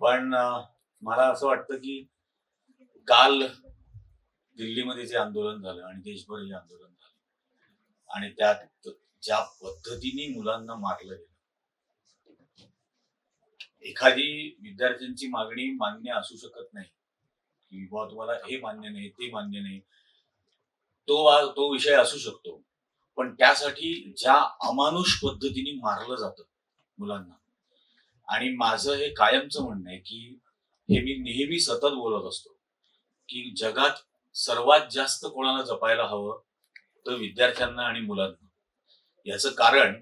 पण मला असं वाटतं की काल दिल्लीमध्ये जे आंदोलन झालं आणि देशभर हे आंदोलन झालं आणि त्यात ज्या पद्धतीने मुलांना मारलं गेलं. एखादी विद्यार्थ्यांची मागणी मान्य असू शकत नाही की बुवा तुम्हाला हे मान्य नाही, ते मान्य नाही. तो विषय असू शकतो. पण त्यासाठी ज्या अमानुष पद्धतीने मारलं जातं मुलांना आणि माझं हे कायमचं म्हणणं आहे की हे मी नेहमी सतत बोलत असतो की जगात सर्वात जास्त कोणाला जपायला हवं तर विद्यार्थ्यांना आणि मुलांना. याचं कारण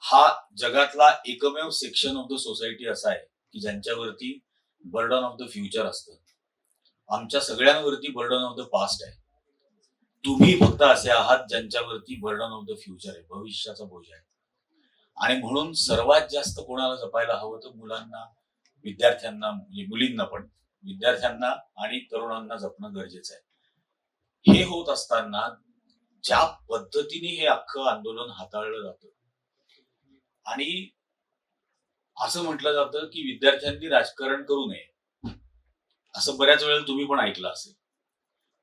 हा जगातला एकमेव सेक्शन ऑफ द सोसायटी असा आहे की ज्यांच्यावरती बर्डन ऑफ द फ्युचर असतं. आमच्या सगळ्यांवरती बर्डन ऑफ द पास्ट आहे. तुम्ही फक्त असे आहात ज्यांच्यावरती बर्डन ऑफ द फ्युचर आहे, भविष्याचा बोज आहे. आणि म्हणून सर्वात जास्त कोणाला जपायला हवं तर मुलांना, विद्यार्थ्यांना, म्हणजे मुलींना पण, विद्यार्थ्यांना आणि तरुणांना जपणं गरजेचं आहे. हे होत असताना ज्या पद्धतीने हे अख्खं आंदोलन हाताळलं जातं आणि असं म्हटलं जातं की विद्यार्थ्यांनी राजकारण करू नये, असं बऱ्याच वेळेला तुम्ही पण ऐकलं असेल.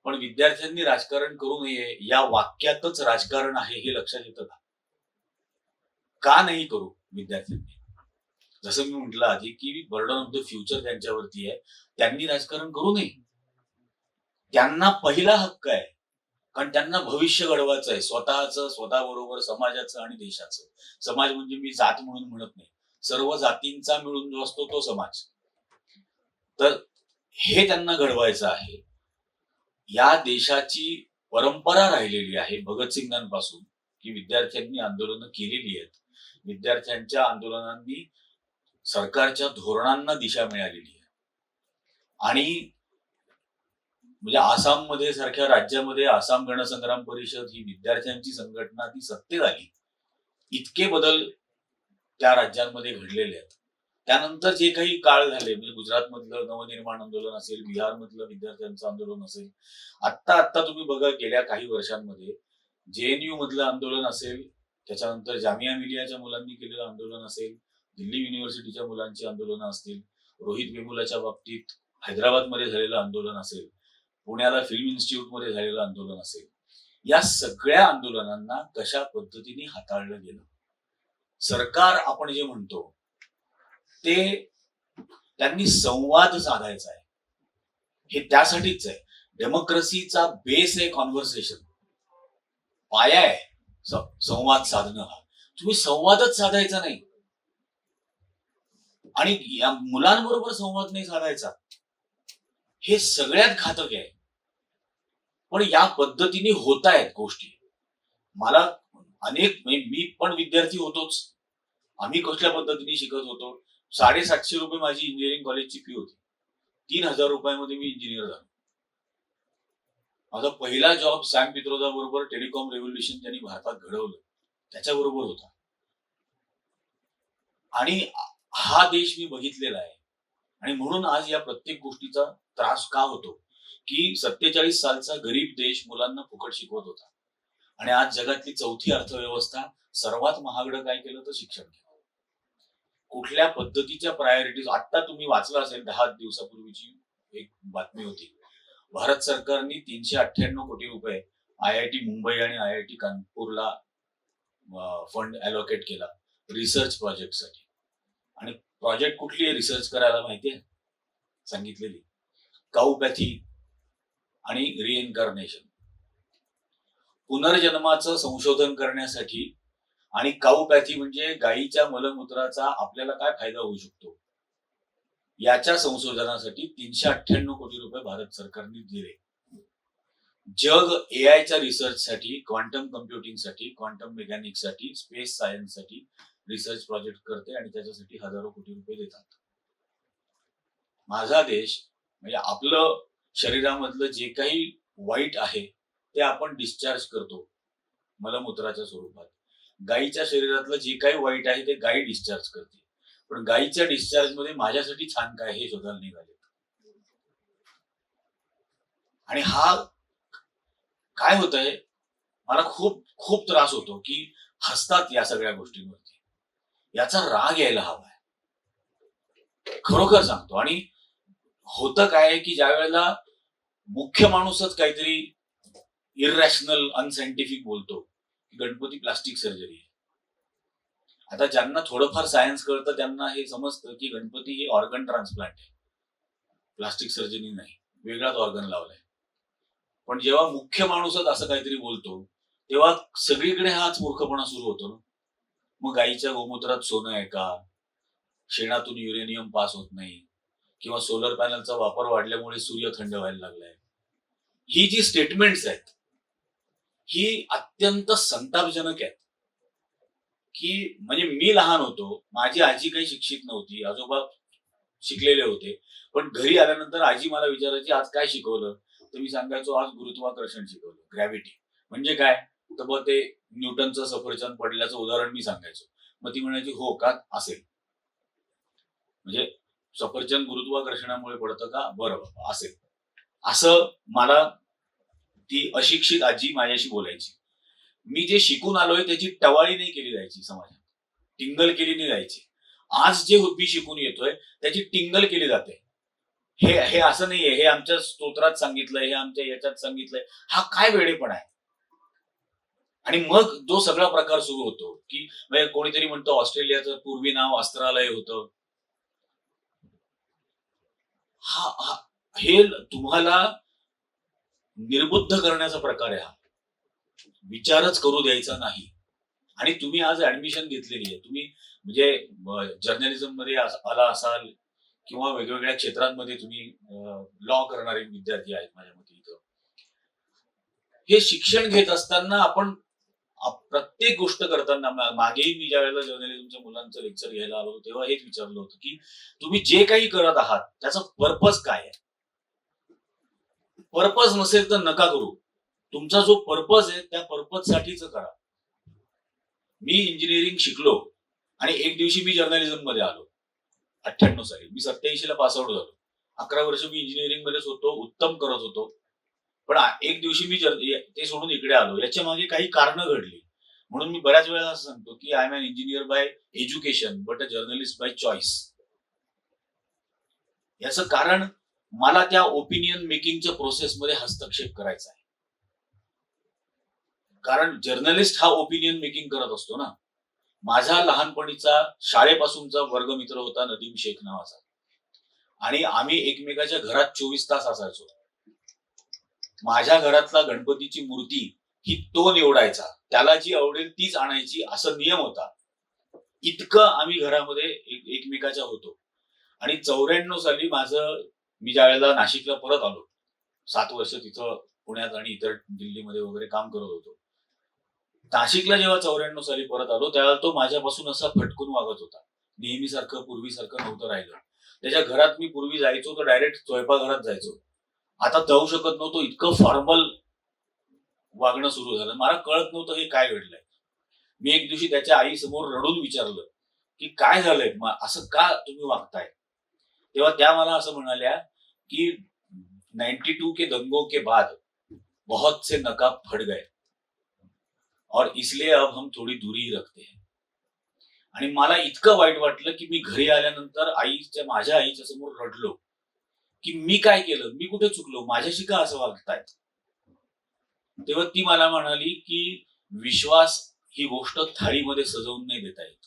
पण विद्यार्थ्यांनी राजकारण करू नये या वाक्यातच राजकारण आहे हे लक्षात येतं का? का नाही करू विद्यार्थ्यांनी? जसं मी म्हटलं आधी की बर्डन ऑफ द फ्युचर त्यांच्यावरती आहे. त्यांनी राजकारण करू नये. त्यांना पहिला हक्क आहे. कारण त्यांना भविष्य घडवायचं आहे, स्वतःचं, स्वतःबरोबर समाजाचं आणि देशाचं. समाज म्हणजे मी जात म्हणून म्हणत नाही. सर्व जातींचा मिळून जो असतो तो समाज. तर हे त्यांना घडवायचं आहे. या देशाची परंपरा राहिलेली आहे भगतसिंगांपासून की विद्यार्थ्यांनी आंदोलनं केलेली आहेत. विद्यार्थ्यांच्या आंदोलनांनी सरकारच्या धोरणांना दिशा मिळालेली आहे. आणि म्हणजे आसाममध्ये सारख्या राज्यामध्ये आसाम गणसंग्राम परिषद ही विद्यार्थ्यांची संघटना ती सत्तेत आली. इतके बदल त्या राज्यांमध्ये घडलेले आहेत. त्यानंतर जे काही काळ झाले म्हणजे गुजरातमधलं नवनिर्माण आंदोलन असेल, बिहारमधलं विद्यार्थ्यांचं आंदोलन असेल, आत्ता तुम्ही बघा गेल्या काही वर्षांमध्ये जेएनयू मधलं आंदोलन असेल, त्याच्यानंतर जामिया मिलियाच्या मुलांनी केलेलं आंदोलन असेल, दिल्ली युनिव्हर्सिटीच्या मुलांची आंदोलनं असतील, रोहित वेमुलाच्या बाबतीत हैदराबादमध्ये झालेलं आंदोलन असेल, पुण्याला फिल्म इन्स्टिट्यूटमध्ये झालेलं आंदोलन असेल, या सगळ्या आंदोलनांना कशा पद्धतीने हाताळलं गेलं. सरकार आपण जे म्हणतो ते त्यांनी संवाद साधायचा आहे. हे त्यासाठीच आहे. डेमोक्रेसीचा बेस आहे कॉन्व्हर्सेशन, पाया आहे संवाद साधणं. हा तुम्ही संवादच साधायचा नाही आणि या मुलांबरोबर संवाद नाही साधायचा, हे सगळ्यात घातक आहे. पण या पद्धतीने होत आहेत गोष्टी. मला अनेक मी पण विद्यार्थी होतोच. आम्ही कसल्या पद्धतीने शिकत होतो. 750 रुपये माझी इंजिनिअरिंग कॉलेजची फी होती. 3000 रुपयामध्ये मी इंजिनियर झालो. माझा पहिला जॉब सॅम पित्रोदा बरोबर टेलिकॉम रेव्होल्युशन त्यांनी भारतात घडवलं त्याच्याबरोबर होता. आणि हा देश मी बघितलेला आहे. आणि म्हणून आज या प्रत्येक गोष्टीचा त्रास का होतो की 47 सालचा गरीब देश मुलांना फुकट शिकवत होता आणि आज जगातली चौथी अर्थव्यवस्था सर्वात महागडं काय केलं तर शिक्षण केलं. कुठल्या पद्धतीच्या प्रायोरिटीज, आता तुम्ही वाचलं असेल 10 दिवसापूर्वीची एक बातमी होती. भारत सरकारने 398 कोटी रुपये आयआयटी मुंबई आणि आयआयटी कानपूरला फंड अलोकेट केला रिसर्च प्रोजेक्टसाठी. आणि प्रोजेक्ट कुठली आहे रिसर्च करायला माहितीये सांगितलेली? काउपॅथी आणि रिइन्कार्नेशन, पुनर्जन्माचं संशोधन करण्यासाठी. आणि काउपॅथी म्हणजे गायीच्या मलमूत्राचा आपल्याला काय फायदा होऊ शकतो याच्या संशोधनासाठी 398 कोटी रुपये भारत सरकारने दिले. जग एआयच्या रिसर्चसाठी, क्वांटम कम्प्युटिंगसाठी, क्वांटम मेकॅनिक्ससाठी, स्पेस सायन्ससाठी रिसर्च प्रोजेक्ट करते आणि त्याच्यासाठी हजारो कोटी रुपये देतात. माझा देश म्हणजे आपलं शरीरामधलं जे काही वाईट आहे ते आपण डिस्चार्ज करतो मलमूत्राच्या स्वरूपात. गायीच्या शरीरातलं जे काही वाईट आहे ते गायी डिस्चार्ज करते. पण गायीच्या डिस्चार्ज मध्ये माझ्यासाठी छान काय हे शोधायला निघाले. आणि हा काय होत आहे, मला खूप खूप त्रास होतो की हसतात या सगळ्या गोष्टींवरती. याचा राग यायला हवाय. खरोखर सांगतो. आणि होतं काय आहे, की ज्या वेळेला मुख्य माणूसच काहीतरी इररॅशनल, अनसायंटिफिक बोलतो, की गणपती प्लास्टिक सर्जरी आहे. आता ज्यांना थोडंफार सायन्स कळतं त्यांना हे समजतं, की गणपती हे ऑर्गन ट्रान्सप्लांट आहे. प्लास्टिक सर्जरी नाही. वेगळाच ऑर्गन लावलाय. पण जेव्हा मुख्य माणूसच असं काहीतरी बोलतो, तेव्हा सगळीकडे हाच मूर्खपणा सुरू होतो ना. मग गाईच्या गोमूत्रात सोनं आहे का? शेणातून युरेनियम पास होत नाही किंवा सोलर पॅनलचा वापर वाढल्यामुळे सूर्य थंड व्हायला लागलाय. ही जी स्टेटमेंट्स आहेत, ही अत्यंत संतापजनक आहेत, की म्हणजे मी लहान होतो, माझी आजी काही शिक्षित नव्हती, आजोबा शिकलेले होते. पण घरी आल्यानंतर आजी मला विचारायची, "आज काय शिकवलं?" तर मी सांगायचो, "आज गुरुत्वाकर्षण शिकवलं, ग्रॅव्हिटी." म्हणजे काय? तर मग ते न्यूटनचं सफरचंद पडल्याचं उदाहरण मी सांगायचो. मग ती म्हणायची, "हो का? असेल." म्हणजे सफरचंद गुरुत्वाकर्षणामुळे पडतं का? बरं बाबा असेल. असं मला ती अशिक्षित आजी माझ्याशी बोलायची. मी जे शिकून आलोय त्याची टवाळी नाही केली जायची समाजात. टिंगल केली नाही जायची. आज जे मी शिकून येतोय त्याची टिंगल केली जाते. हे हे असं नाहीये, हे आमच्या स्तोत्रात सांगितलंय, हे आमच्या याच्यात सांगितलंय. हा काय वेडेपणा आहे? आणि मग जो सगळा प्रकार सुरू होतो, की म्हणजे कोणीतरी म्हणतं ऑस्ट्रेलियाचं पूर्वी नाव अस्त्रालय होतं. हा हा हे तुम्हाला निर्बुद्ध करण्याचा प्रकार आहे हा. विचारच करू द्यायचा नाही. आणि तुम्ही आज ऍडमिशन घेतलेली आहे. तुम्ही म्हणजे जर्नलिझम मध्ये आला असाल किंवा वेगवेगळ्या क्षेत्रांमध्ये तुम्ही लॉ करणारे विद्यार्थी आहेत माझ्या मते इथं. हे शिक्षण घेत असताना आपण प्रत्येक गोष्ट करताना मागेही मी ज्या वेळेला जर्नलिझमच्या मुलांचं लेक्चर घ्यायला आलो होतो तेव्हा हेच विचारलं होतं, की तुम्ही जे काही करत आहात त्याचा पर्पज काय आहे? पर्पज नसेल तर नका करू. तुमचा जो पर्पज आहे त्या पर्पज साठीच करा. मी इंजिनिअरिंग शिकलो आणि एक दिवशी मी जर्नलिझम मध्ये आलो. 98 साली. मी 87 ला पास आउट झालो. 11 वर्ष मी इंजिनिअरिंग मध्येच होतो, उत्तम करत होतो. पण एक दिवशी मी ते सोडून इकडे आलो. याच्या मागे काही कारणं घडली. म्हणून मी बऱ्याच वेळेला असं सांगतो, की I am an engineer by education but a journalist by choice. याचं कारण मला त्या ओपिनियन मेकिंगच्या प्रोसेसमध्ये हस्तक्षेप करायचा आहे. कारण जर्नलिस्ट हा ओपिनियन मेकिंग करत असतो ना. माझा लहानपणीचा शाळेपासूनचा वर्गमित्र होता नदीम शेख नावाचा. आणि आम्ही एकमेकाच्या घरात 24 तास असायचो. माझ्या घरातला गणपतीची मूर्ती ही तो निवडायचा. त्याला जी आवडेल तीच आणायची असा नियम होता. इतकं आम्ही घरामध्ये एकमेकाच्या होतो. आणि 94 साली मी ज्यावेळेला नाशिकला परत आलो, 7 वर्ष तिथं पुण्यात आणि इतर दिल्लीमध्ये वगैरे काम करत होतो. नाशिकला जेव्हा 94 साली परत आलो, त्यावेळेला तो माझ्यापासून असा फटकून वागत होता. नेहमीसारखं, पूर्वीसारखं नव्हतं राहिलं. त्याच्या घरात मी पूर्वी जायचो तर डायरेक्ट स्वयंपाकघरात जायचो. आता जाऊ शकत नव्हतो, इतकं फॉर्मल वागणं सुरू झालं. मला कळत नव्हतं हे काय घडलंय. मी एक दिवशी त्याच्या आईसमोर रडून विचारलं, की "काय झालंय? असं का तुम्ही वागताय?" तेव्हा त्या मला असं म्हणाल्या, की "92 के दंगों के बाद बहुत से नकाब फट गए और इसलिए अब हम थोडी दूरी रखते हैं." आणि मला इतकं वाईट वाटलं, की मी घरी आल्यानंतर माझ्या आईच्या समोर रडलो, की मी काय केलं? मी कुठे चुकलो? माझ्याशी का असं वागतायत? तेव्हा ती मला म्हणाली, की "विश्वास ही गोष्ट थाळीमध्ये सजवून नाही देता येत.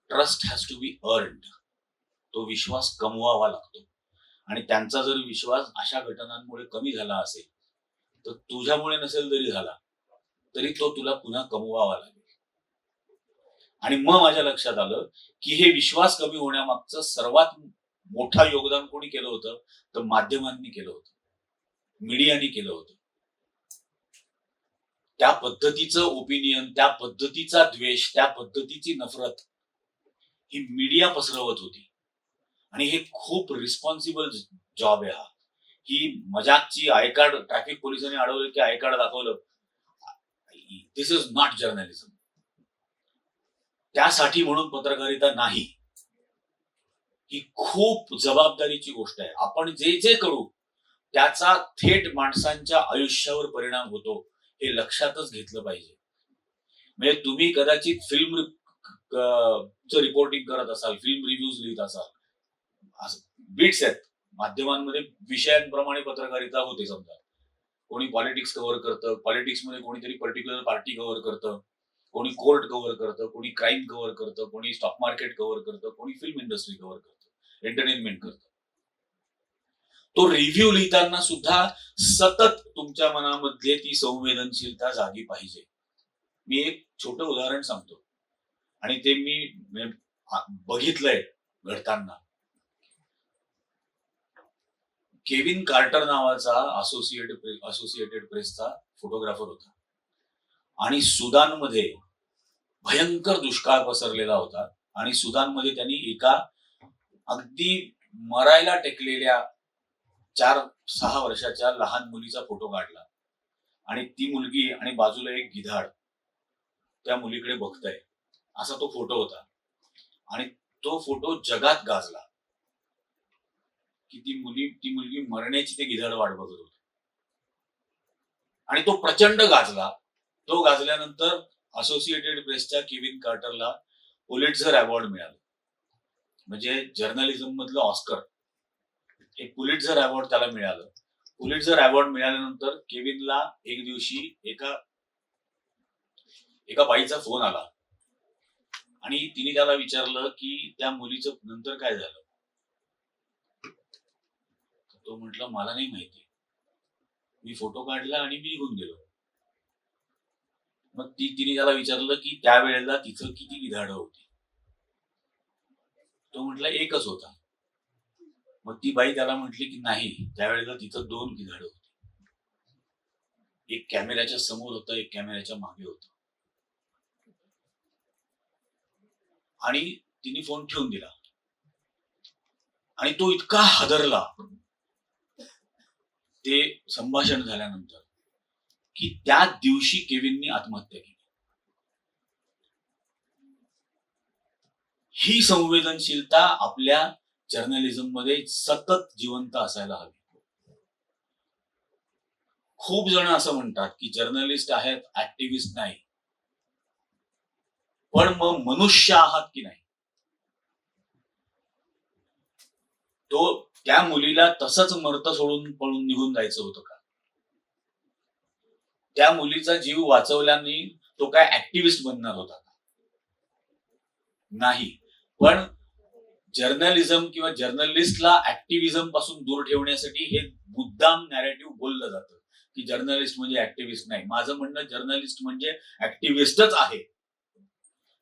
Trust has to be earned." तो विश्वास कमवावा लागतो. आणि त्यांचा जर विश्वास अशा घटनांमुळे कमी झाला असेल, तर तुझ्यामुळे नसेल जरी झाला, तरी तो तुला पुन्हा कमवावा लागेल. आणि मग माझ्या लक्षात आलं, की हे विश्वास कमी होण्यामागचं सर्वात मोठं योगदान कोणी केलं होतं? तर माध्यमांनी केलं होतं. मीडियानी केलं होतं. त्या पद्धतीचं ओपिनियन, त्या पद्धतीचा द्वेष, त्या पद्धतीची नफरत ही मीडिया पसरवत होती. आणि हे खूप रिस्पॉन्सिबल जॉब आहे हा. ही मजाकची आय कार्ड ट्रॅफिक पोलिसांनी अडवलं की आय कार्ड दाखवलं. दिस इज नॉट जर्नलिझम. त्यासाठी म्हणून पत्रकारिता नाही. ही खूप जबाबदारीची गोष्ट आहे. आपण जे जे करू त्याचा थेट माणसांच्या आयुष्यावर परिणाम होतो हे लक्षातच घेतलं पाहिजे. म्हणजे तुम्ही कदाचित फिल्म रिपोर्टिंग करत असाल, फिल्म रिव्ह्यूज लिहित असाल, असं बीट्स आहेत माध्यमांमध्ये, विषयांप्रमाणे पत्रकारिता होते. समजा कोणी पॉलिटिक्स कव्हर करतं, पॉलिटिक्समध्ये कोणीतरी पर्टिक्युलर पार्टी कव्हर करतं, कोणी कोर्ट कव्हर करतं, कोणी क्राईम कव्हर करतं, कोणी स्टॉक मार्केट कव्हर करतं, कोणी फिल्म इंडस्ट्री कव्हर करतं, एंटरटेनमेंट करतं. तो रिव्ह्यू लिहिताना सुद्धा सतत तुमच्या मनामध्ये ती संवेदनशीलता जागी पाहिजे. मी एक छोटं उदाहरण सांगतो आणि ते मी बघितलंय घडताना. केविन कार्टर नावाचा असोसिएटेड प्रेसचा फोटोग्राफर होता आणि सुदानमध्ये भयंकर दुष्काळ पसरलेला होता आणि सुदानमध्ये त्यांनी एका अगदी मरायला टेकलेल्या 4-6 वर्षाच्या लहान मुलीचा फोटो काढला आणि ती मुलगी आणि बाजूला एक गिधाड त्या मुलीकडे बघताय असा तो फोटो होता आणि तो फोटो जगात गाजला की ती मुलगी मरण्याची ते गिधाड वाट बघत होती आणि तो प्रचंड गाजला. तो गाजल्यानंतर असोसिएटेड प्रेसच्या केविन कार्टरला पुलिट्झर अवॉर्ड मिळाला, म्हणजे जर्नलिझम मधलं ऑस्कर. एक पुलिट्झर अवॉर्ड त्याला मिळालं. पुलिट्झर अवॉर्ड मिळाल्यानंतर केविनला एक दिवशी एका बाईचा फोन आला आणि तिने त्याला विचारलं की त्या मुलीचं नंतर काय झालं. तो म्हटलं मला नाही माहिती, मी फोटो काढला आणि मी निघून गेलो. मग तिने त्याला विचारलं की त्यावेळेला तिथं किती गिधाडं होती. तो म्हटला एकच होता. मग ती बाई त्याला म्हटली की नाही, त्यावेळेला तिथं 2 गिधाडं होती. एक कॅमेऱ्याच्या समोर होतं, एक कॅमेऱ्याच्या मागे होतं. आणि तिने फोन ठेवून दिला आणि तो इतका हादरला ते संभाषण झाल्यानंतर की त्या दिवशी केविननी आत्महत्या केली. ही संवेदनशीलता आपल्या जर्नलिझम मध्ये सतत जिवंत असायला हवी. खूप जण असं म्हणतात की जर्नलिस्ट आहेत, ऍक्टिव्हिस्ट नाही. पण मग मनुष्य आहात की नाही. तो त्या मुलीला तसंच मरत सोडून पळून निघून जायचं होतं का. त्या मुलीचा जीव वाचवल्याने तो काय ऍक्टिव्हिस्ट बनणार होता का. नाही. पण जर्नलिझम किंवा जर्नलिस्टला ऍक्टिव्हिझम पासून दूर ठेवण्यासाठी हे मुद्दाम नॅरेटिव्ह बोललं जातं की जर्नलिस्ट म्हणजे ऍक्टिव्हिस्ट नाही. माझं म्हणणं जर्नलिस्ट म्हणजे ऍक्टिव्हिस्टच आहे.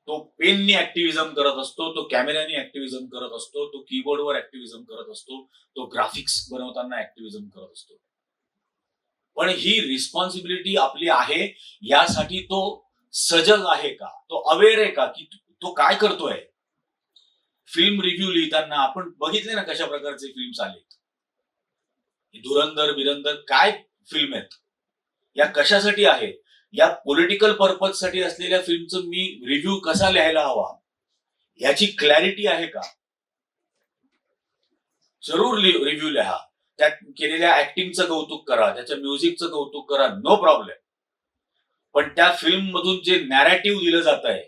तो पेननी ऍक्टिव्हिझम करत असतो, तो कॅमेऱ्याने ऍक्टिव्हिझम करत असतो, तो कीबोर्डवर ऍक्टिव्हिझम करत असतो, तो ग्राफिक्स बनवताना ऍक्टिव्हिझम करत असतो. पण ही रिस्पॉन्सिबिलिटी आपली आहे यासाठी तो सजग आहे का, तो अवेअर आहे का की तो काय करतोय. फिल्म रिव्ह्यू लिहिताना आपण बघितले ना कशा प्रकारचे फिल्म्स आले. धुरंधर बिरंधर काय फिल्म आहेत, या कशासाठी आहेत. या पॉलिटिकल पर्पज साठी असलेल्या फिल्मचं मी रिव्ह्यू कसा लिहायला हवा याची क्लॅरिटी आहे का. जरूर रिव्ह्यू लिहा, त्यात केलेल्या ऍक्टिंगचं कौतुक करा, त्याच्या म्युझिकचं कौतुक करा, नो प्रॉब्लेम. पण त्या फिल्म मधून जे नॅरेटिव्ह दिलं जात आहे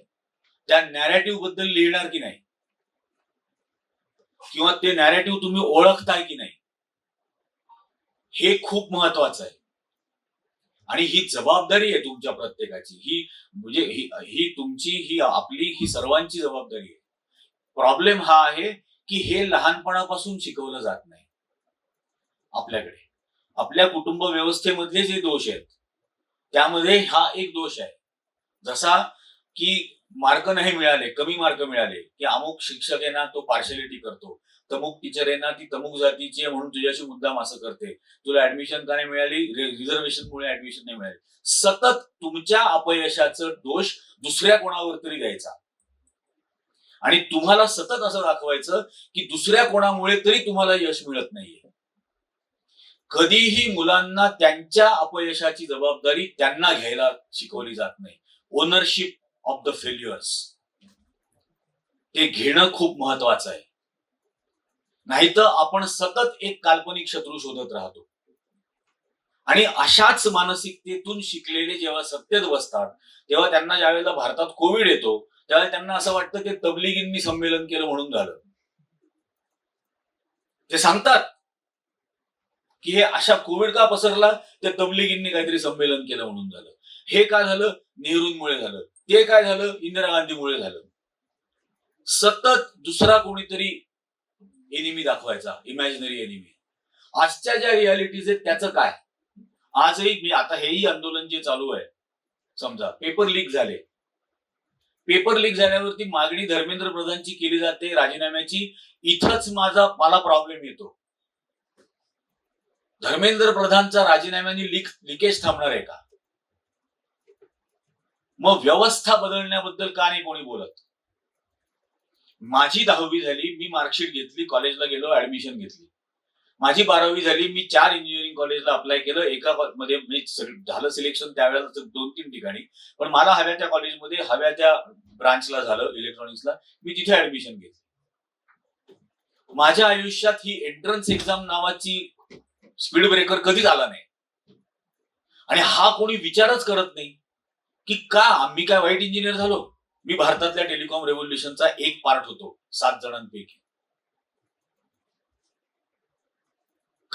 त्या नॅरेटिव्ह बद्दल लिहिणार की नाही, किंवा ते नॅरेटिव्ह तुम्ही ओळखताय की नाही, हे खूप महत्वाचं आहे. आणि ही जबाबदारी आहे तुमच्या प्रत्येकाची. म्हणजे ही तुमची, ही आपली, ही सर्वांची जबाबदारी आहे. प्रॉब्लेम हा आहे की हे लहानपणापासून शिकवलं जात नाही आपल्याकडे. आपल्या कुटुंब व्यवस्थेमधले जे दोष आहेत त्यामध्ये हा एक दोष आहे. जसा की मार्क नाही मिळाले, कमी मार्क मिळाले की अमुक शिक्षक आहे ना तो पार्शलिटी करतो, तमुक टीचर आहे ना ती तमुक जातीची आहे म्हणून तुझ्याशी मुद्दाम असं करते, तुला ऍडमिशन का नाही मिळाली, रिझर्वेशनमुळे ऍडमिशन नाही मिळाली. सतत तुमच्या अपयशाचं दोष दुसऱ्या कोणावर तरी द्यायचा आणि तुम्हाला सतत असं दाखवायचं की दुसऱ्या कोणामुळे तरी तुम्हाला यश मिळत नाहीये. कधीही मुलांना त्यांच्या अपयशाची जबाबदारी त्यांना घ्यायला शिकवली जात नाही. ओनरशिप ऑफ द फेल्युअर्स ते घेणं खूप महत्वाचं आहे. नाहीतर आपण सतत एक काल्पनिक शत्रू शोधत राहतो आणि अशाच मानसिकतेतून शिकलेले जेव्हा सत्तेत बसतात तेव्हा त्यांना ज्यावेळेला भारतात कोविड येतो त्यावेळेला त्यांना असं वाटतं ते तबलिगींनी संमेलन केलं म्हणून झालं. ते सांगतात की हे अशा कोविड का पसरला, त्या तबलिगींनी काहीतरी संमेलन केलं म्हणून झालं. हे काय झालं, नेहरूंमुळे झालं. ते काय झालं, इंदिरा गांधीमुळे झालं. सतत दुसरा कोणीतरी एनिमी दाखवायचा, इमॅजिनरी एनिमी. आजच्या ज्या रियालिटीज आहेत त्याचं काय? आजही मी आता हेही आंदोलन जे चालू आहे, समजा पेपर लीक झाले. पेपर लीक झाल्यावरती मागणी धर्मेंद्र प्रधानची केली जाते राजीनाम्याची. इथंच मला प्रॉब्लेम येतो. धर्मेंद्र प्रधानचा राजीनाम्याने लिकेज थांबणार आहे का? मग व्यवस्था बदलण्याबद्दल का नाही कोणी बोलत? माझी 10वी झाली, मी मार्कशीट घेतली, कॉलेजला गेलो, ऍडमिशन घेतली. माझी 12वी झाली, मी 4 इंजिनिअरिंग कॉलेजला अप्लाय केलं. एका मध्ये झालं सिलेक्शन त्यावेळेला 2-3 ठिकाणी, पण मला हव्या त्या कॉलेजमध्ये हव्या त्या ब्रांचला झालं, इलेक्ट्रॉनिक्सला. मी तिथे ऍडमिशन घेतली. माझ्या आयुष्यात ही एंट्रन्स एक्झाम नावाची स्पीड ब्रेकर कधीच आला नाही. आणि हा कोणी विचारच करत नाही की का मी काय वाईट इंजिनियर झालो? मी भारतातल्या टेलिकॉम रेव्होल्युशनचा एक पार्ट होतो 7 जणांपैकी.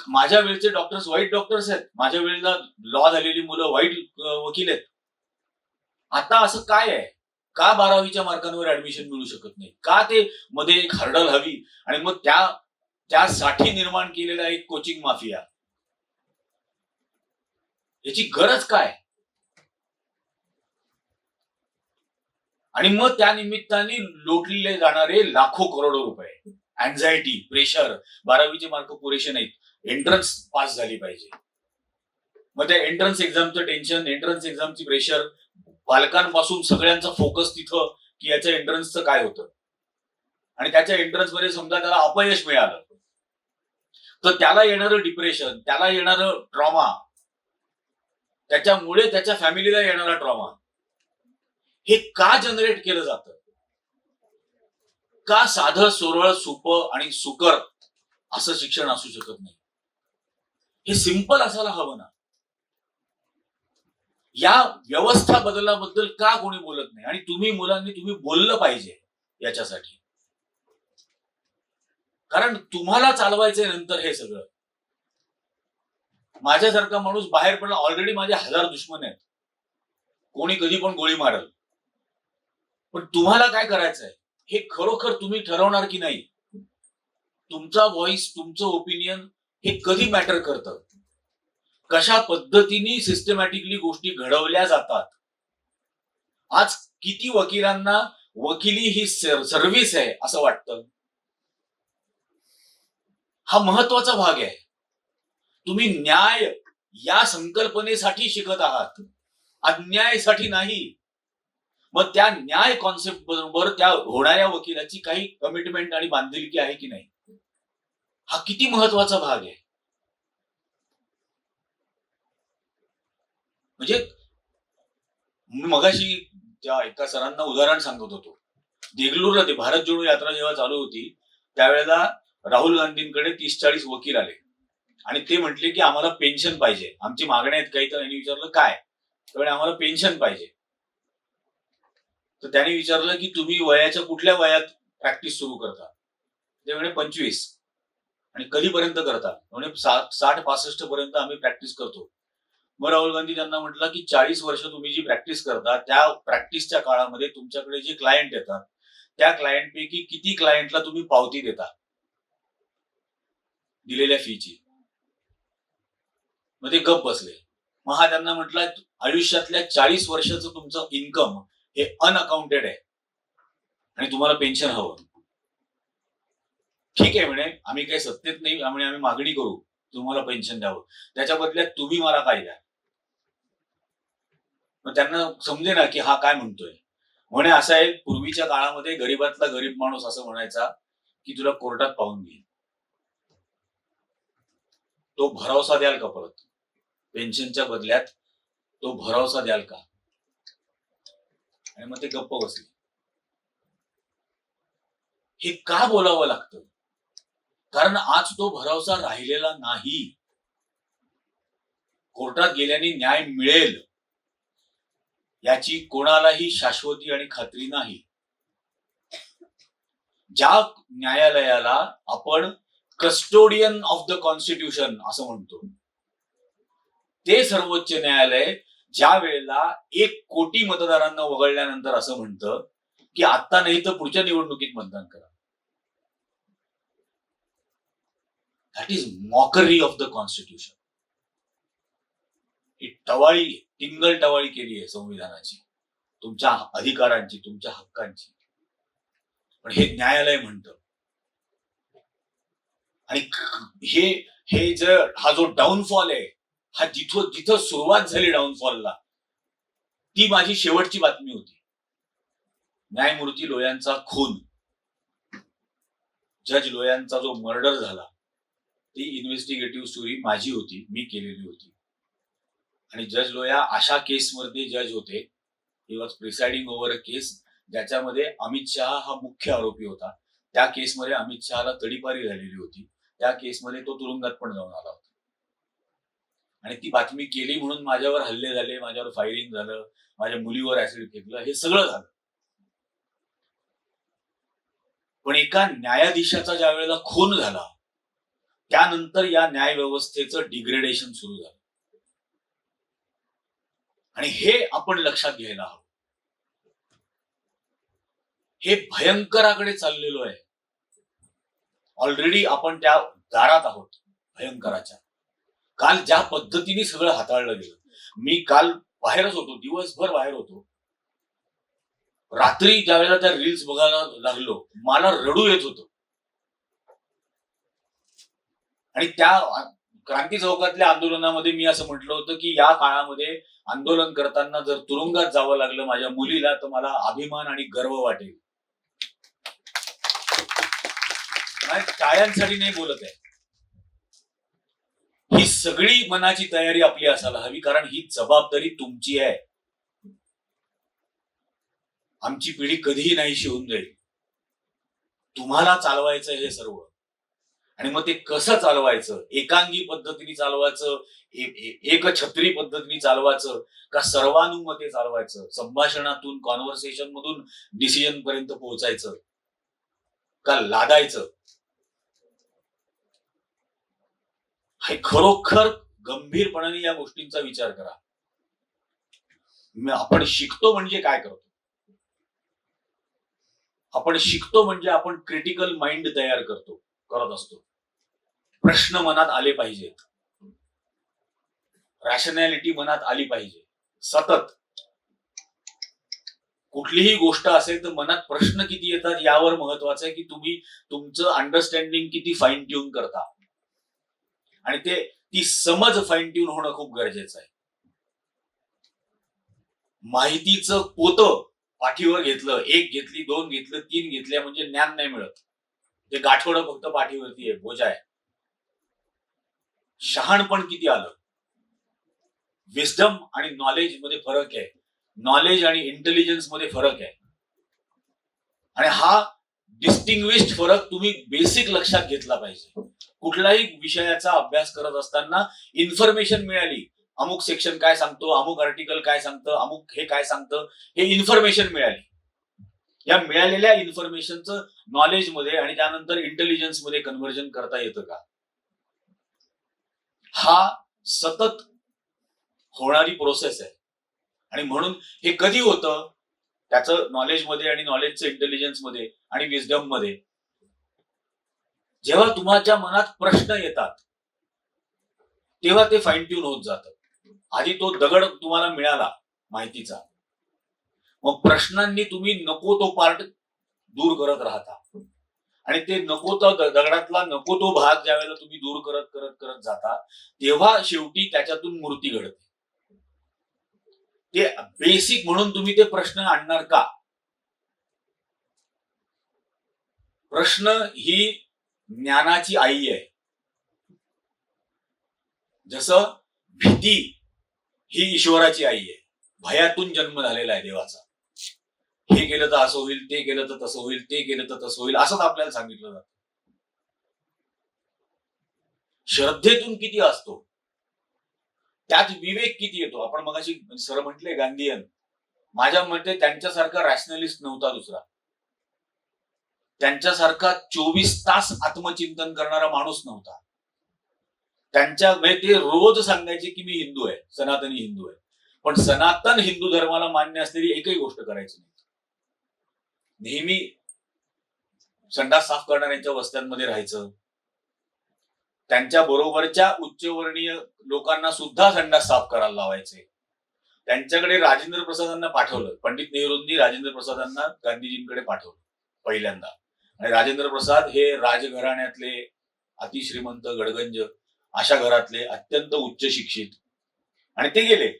माझ्या वेळचे डॉक्टर्स वाईट डॉक्टर्स आहेत, माझ्या वेळेला लॉ झालेली मुलं वाईट वकील आहेत. आता असं काय आहे? का 12वीच्या मार्कांवर ऍडमिशन मिळू शकत नाही? का ते मध्ये एक हर्डल हवी आणि मग त्यासाठी निर्माण केलेला एक कोचिंग माफिया, याची गरज काय? आणि मग त्या निमित्ताने लोटलेले जाणारे लाखो करोडो रुपये, अँझायटी, प्रेशर. 12वीचे मार्क पुरेसे नाहीत, एंट्रन्स पास झाली पाहिजे. मग त्या एंट्रन्स एक्झामचं टेन्शन, एंट्रन्स एक्झामची प्रेशर, पालकांपासून सगळ्यांचा फोकस तिथं की याच्या एंट्रन्सचं काय होतं. आणि त्याच्या एंट्रन्स मध्ये समजा त्याला अपयश मिळालं तर त्याला येणारं डिप्रेशन, त्याला येणारं ट्रॉमा, त्याच्यामुळे त्याच्या फॅमिलीला येणारा ट्रॉमा, हे का जनरेट केलं जातं? का साधं सोरळ सोपं आणि सुकर असं शिक्षण असू शकत नाही? हे सिंपल असायला हवं ना. या व्यवस्था बदलाबद्दल का कोणी बोलत नाही? आणि तुम्ही मुलांनी तुम्ही बोललं पाहिजे याच्यासाठी, कारण तुम्हाला चालवायचंय नंतर हे सगळं. माझ्यासारखा माणूस बाहेर पडला, ऑलरेडी माझे 1000 दुश्मन आहेत, कोणी कधी पण गोळी मारल. पण तुम्हाला काय करायचंय हे खरोखर तुम्ही ठरवणार की नाही? तुमचा व्हॉइस, तुमचं ओपिनियन हे कधी मॅटर करतं? कशा पद्धतीने सिस्टमॅटिकली गोष्टी घडवल्या जातात? आज किती वकिलांना वकिली ही सर्व्हिस आहे असं वाटतं? हा महत्वाचा भाग आहे. तुम्ही न्याय या संकल्पनेसाठी शिकत आहात, अन्यायासाठी नाही. मग त्या न्याय कॉन्सेप्ट बरोबर त्या होणाऱ्या वकिलाची काही कमिटमेंट आणि बांधिलकी आहे की नाही, हा किती महत्वाचा भाग आहे. म्हणजे मी मगाशी त्या एका सरांना उदाहरण सांगत होतो. देगलूरला ते भारत जोडो यात्रा जेव्हा चालू होती त्यावेळेला राहुल गांधींकडे 30-40 वकील आले आणि ते म्हटले की आम्हाला पेन्शन पाहिजे, आमची मागण्या आहेत काही. तर त्यांनी विचारलं काय? त्यावेळी आम्हाला पेन्शन पाहिजे. तर त्यांनी विचारलं की तुम्ही वयाच्या कुठल्या वयात प्रॅक्टिस सुरू करता? ते म्हणे 25. आणि कधीपर्यंत करता? म्हणे 60-65 पर्यंत आम्ही प्रॅक्टिस करतो. मग राहुल गांधी त्यांना म्हटलं की 40 वर्ष तुम्ही जी प्रॅक्टिस करता त्या प्रॅक्टिसच्या काळामध्ये तुमच्याकडे जे क्लायंट येतात त्या क्लायंटपैकी किती क्लायंटला तुम्ही पावती देता दिलेल्या फीची? मग ते गप बसले. मग हा त्यांना म्हटलं आयुष्यातल्या 40 वर्षाचं तुमचं इन्कम हे अनअकाउंटेड आहे आणि तुम्हाला पेन्शन हवं. ठीक आहे म्हणे, आम्ही काही सत्तेत नाही, आम्ही मागणी करू तुम्हाला पेन्शन द्यावं, त्याच्या बदल्यात तुम्ही मला काय द्या. मग त्यांना समजे ना की हा काय म्हणतोय. म्हणे असं आहे, पूर्वीच्या काळामध्ये गरीबातला गरीब माणूस असं म्हणायचा की तुला कोर्टात पाहून घेईल, तो भरोसा द्याल का परत? पेन्शनच्या बदल्यात तो भरोसा द्याल का? आणि मग ते गप्प बसले. हे का बोलावं लागतं? कारण आज तो भरोसा राहिलेला नाही. कोर्टात गेल्याने न्याय मिळेल याची कोणालाही शाश्वती आणि खात्री नाही. ज्या न्यायालयाला आपण कस्टोडियन ऑफ द कॉन्स्टिट्यूशन असं म्हणतो, ते सर्वोच्च न्यायालय ज्या वेळेला 1 कोटी मतदारांना वगळल्यानंतर असं म्हणतं की आता नाही तर पुढच्या निवडणुकीत मतदान करा. That is mockery of the constitution. ही टवाळी, टिंगल टवाळी केली आहे संविधानाची, तुमच्या अधिकारांची, तुमच्या हक्कांची. पण हे न्यायालय म्हणतं. आणि हे हे जर हा जो डाऊनफॉल आहे, हा जिथं सुरुवात झाली डाऊनफॉलला, ती माझी शेवटची बातमी होती. न्यायमूर्ती लोयांचा खून, जज लोयांचा जो मर्डर झाला, ती इन्व्हेस्टिगेटिव्ह स्टोरी माझी होती, मी केलेली होती. आणि जज लोया अशा केसमध्ये जज होते, he was presiding over a case ज्याच्यामध्ये अमित शहा हा मुख्य आरोपी होता. त्या केसमध्ये अमित शहाला तडीपारी झालेली होती. त्या केसमध्ये तो तुरुंगात पण जाऊन आला होता. आणि ती बातमी केली म्हणून माझ्यावर हल्ले झाले, माझ्यावर फायरिंग झालं, माझ्या मुलीवर ऍसिड फेकलं, हे सगळं झालं. पण एका न्यायाधीशाचा ज्या वेळेला खून झाला, त्यानंतर या न्याय व्यवस्थेचं डिग्रेडेशन सुरू झालं. आणि हे आपण लक्षात घ्यायला हवं. हे भयंकराकडे चाललेलो आहे. ऑलरेडी आपण त्या दारात आहोत भयंकराच्या. काल ज्या पद्धतीने सगळं हाताळलं गेलं, मी काल बाहेरच होतो, दिवसभर बाहेर होतो. रात्री ज्या वेळेला त्या रील्स बघायला लागलो, मला रडू येत होतं. आणि त्या क्रांती चौकातल्या आंदोलनामध्ये मी असं म्हटलं होतं की या काळामध्ये आंदोलन करताना जर तुरुंगात जावं लागलं माझ्या मुलीला, तर मला अभिमान आणि गर्व वाटेल. टाळ्यांसाठी नाही बोलत आहे. ही सगळी मनाची तयारी आपली असायला हवी, कारण ही जबाबदारी तुमची आहे. आमची पिढी कधीही नाहीशी होऊन जाईल. तुम्हाला चालवायचं हे सर्व. आणि मग ते कसं चालवायचं, एकांगी पद्धतीने चालवायचं, एक छत्री पद्धतीने चालवायचं, का सर्वानुमते चालवायचं, संभाषणातून, कॉन्व्हर्सेशन मधून डिसिजन पर्यंत पोहोचायचं, का लादायचं, हे खरोखर गंभीरपणाने या गोष्टींचा विचार करा. आपण शिकतो म्हणजे काय करतो? आपण शिकतो म्हणजे आपण क्रिटिकल माइंड तयार करत असतो. प्रश्न मनात आले पाहिजेत, रॅशनॅलिटी मनात आली पाहिजे. सतत कुठलीही गोष्ट असेल तर मनात प्रश्न किती येतात यावर महत्वाचं आहे की तुम्ही तुमचं अंडरस्टँडिंग किती फाईन ट्यून करता. आणि ती समज फाईन ट्यून होणं खूप गरजेचं आहे. माहितीचं पोतं पाठीवर घेतलं, 1 घेतली, 2 घेतलं, 3 घेतल्या म्हणजे ज्ञान नाही मिळत. ते गाठोडं फक्त पाठीवरती आहे, बोजा आहे. शहाणपण किती आलं. विस्डम आणि नॉलेज मध्ये फरक आहे. नॉलेज आणि इंटेलिजन्स मध्ये फरक आहे. आणि हा डिस्टिंग्विश्ड फरक तुम्ही बेसिक लक्षात घेतला पाहिजे. कुठल्याही विषयाचा अभ्यास करत असताना इन्फॉर्मेशन मिळाली, अमुक सेक्शन काय सांगतो, अमुक आर्टिकल काय सांगतं, अमुक हे काय सांगतं, हे इन्फॉर्मेशन मिळाली. या मिळालेल्या इन्फॉर्मेशनचं नॉलेज मध्ये आणि त्यानंतर इंटेलिजन्स मध्ये कन्व्हर्जन करता येतं का? हा सतत होणारी प्रोसेस आहे. आणि म्हणून हे कधी होतं, त्याचं नॉलेजमध्ये आणि नॉलेजचं इंटेलिजन्स मध्ये आणि विजडम मध्ये, जेव्हा तुमच्या मनात प्रश्न येतात तेव्हा ते फाईन ट्यून होत जातं. आधी तो दगड तुम्हाला मिळाला माहितीचा, मग प्रश्नांनी तुम्ही नको तो पार्ट दूर करत राहता. आणि ते नको तो दगडातला नको तो भाग ज्या वेळेला तुम्ही दूर करत करत करत जाता, तेव्हा शेवटी त्याच्यातून मूर्ती घडते. ते बेसिक म्हणून तुम्ही ते प्रश्न आणणार का? प्रश्न ही ज्ञानाची आई आहे. जसं भीती ही ईश्वराची आई आहे. भयातून जन्म झालेला आहे देवाचा. हे केलं तर असं होईल, ते केलं तर तसं होईल, ते केलं तर तसं होईल, असंच आपल्याला सांगितलं जातं. श्रद्धेतून किती असतो, त्यात विवेक किती येतो. आपण मगाशी सर म्हटले गांधीयन, माझ्या मते त्यांच्यासारखा रॅशनलिस्ट नव्हता दुसरा. त्यांच्यासारखा 24 तास आत्मचिंतन करणारा माणूस नव्हता. त्यांच्या म्हणजे ते रोज सांगायचे की मी हिंदू आहे, सनातनी हिंदू आहे, पण सनातन हिंदू धर्माला मान्य असलेली एकही गोष्ट करायची नाही. नेहमी संडास साफ करणाऱ्यांच्या वस्त्यांमध्ये राहायचं, त्यांच्या बरोबरच्या उच्चवर्णीय लोकांना सुद्धा संडास साफ करायला लावायचे. त्यांच्याकडे राजेंद्र प्रसादांना पाठवलं, पंडित नेहरूंनी राजेंद्र प्रसादांना गांधीजींकडे पाठवलं पहिल्यांदा. आणि राजेंद्र प्रसाद हे राजघराण्यातले अतिश्रीमंत गडगंज अशा घरातले अत्यंत उच्च शिक्षित, आणि ते गेले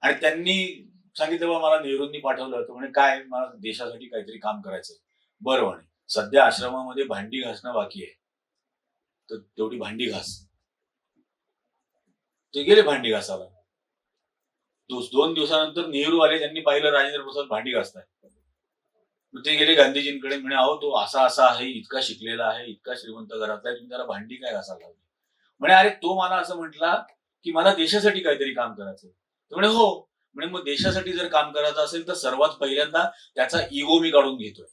आणि त्यांनी सांगितलं बा मला नेहरूंनी पाठवलं. तर म्हणे काय, मला देशासाठी काहीतरी काम करायचंय. बरं म्हणे, सध्या आश्रमामध्ये भांडी घासणं बाकी आहे, तर तेवढी भांडी घास. ते गेले भांडी घासायला. 2 दिवसानंतर नेहरू आले, त्यांनी पाहिलं राजेंद्र प्रसाद भांडी घासताय. ते गेले गांधीजींकडे, म्हणे अहो तो असा असा आहे, इतका शिकलेला आहे, इतका श्रीमंत घरातला आहे, तुम्ही त्याला भांडी काय घासायला लावली. म्हणे अरे तो मला असं म्हटला की मला देशासाठी काहीतरी काम करायचं. म्हणे हो. म्हणे मग देशासाठी जर काम करायचं असेल तर सर्वात पहिल्यांदा त्याचा इगो मी काढून घेतोय.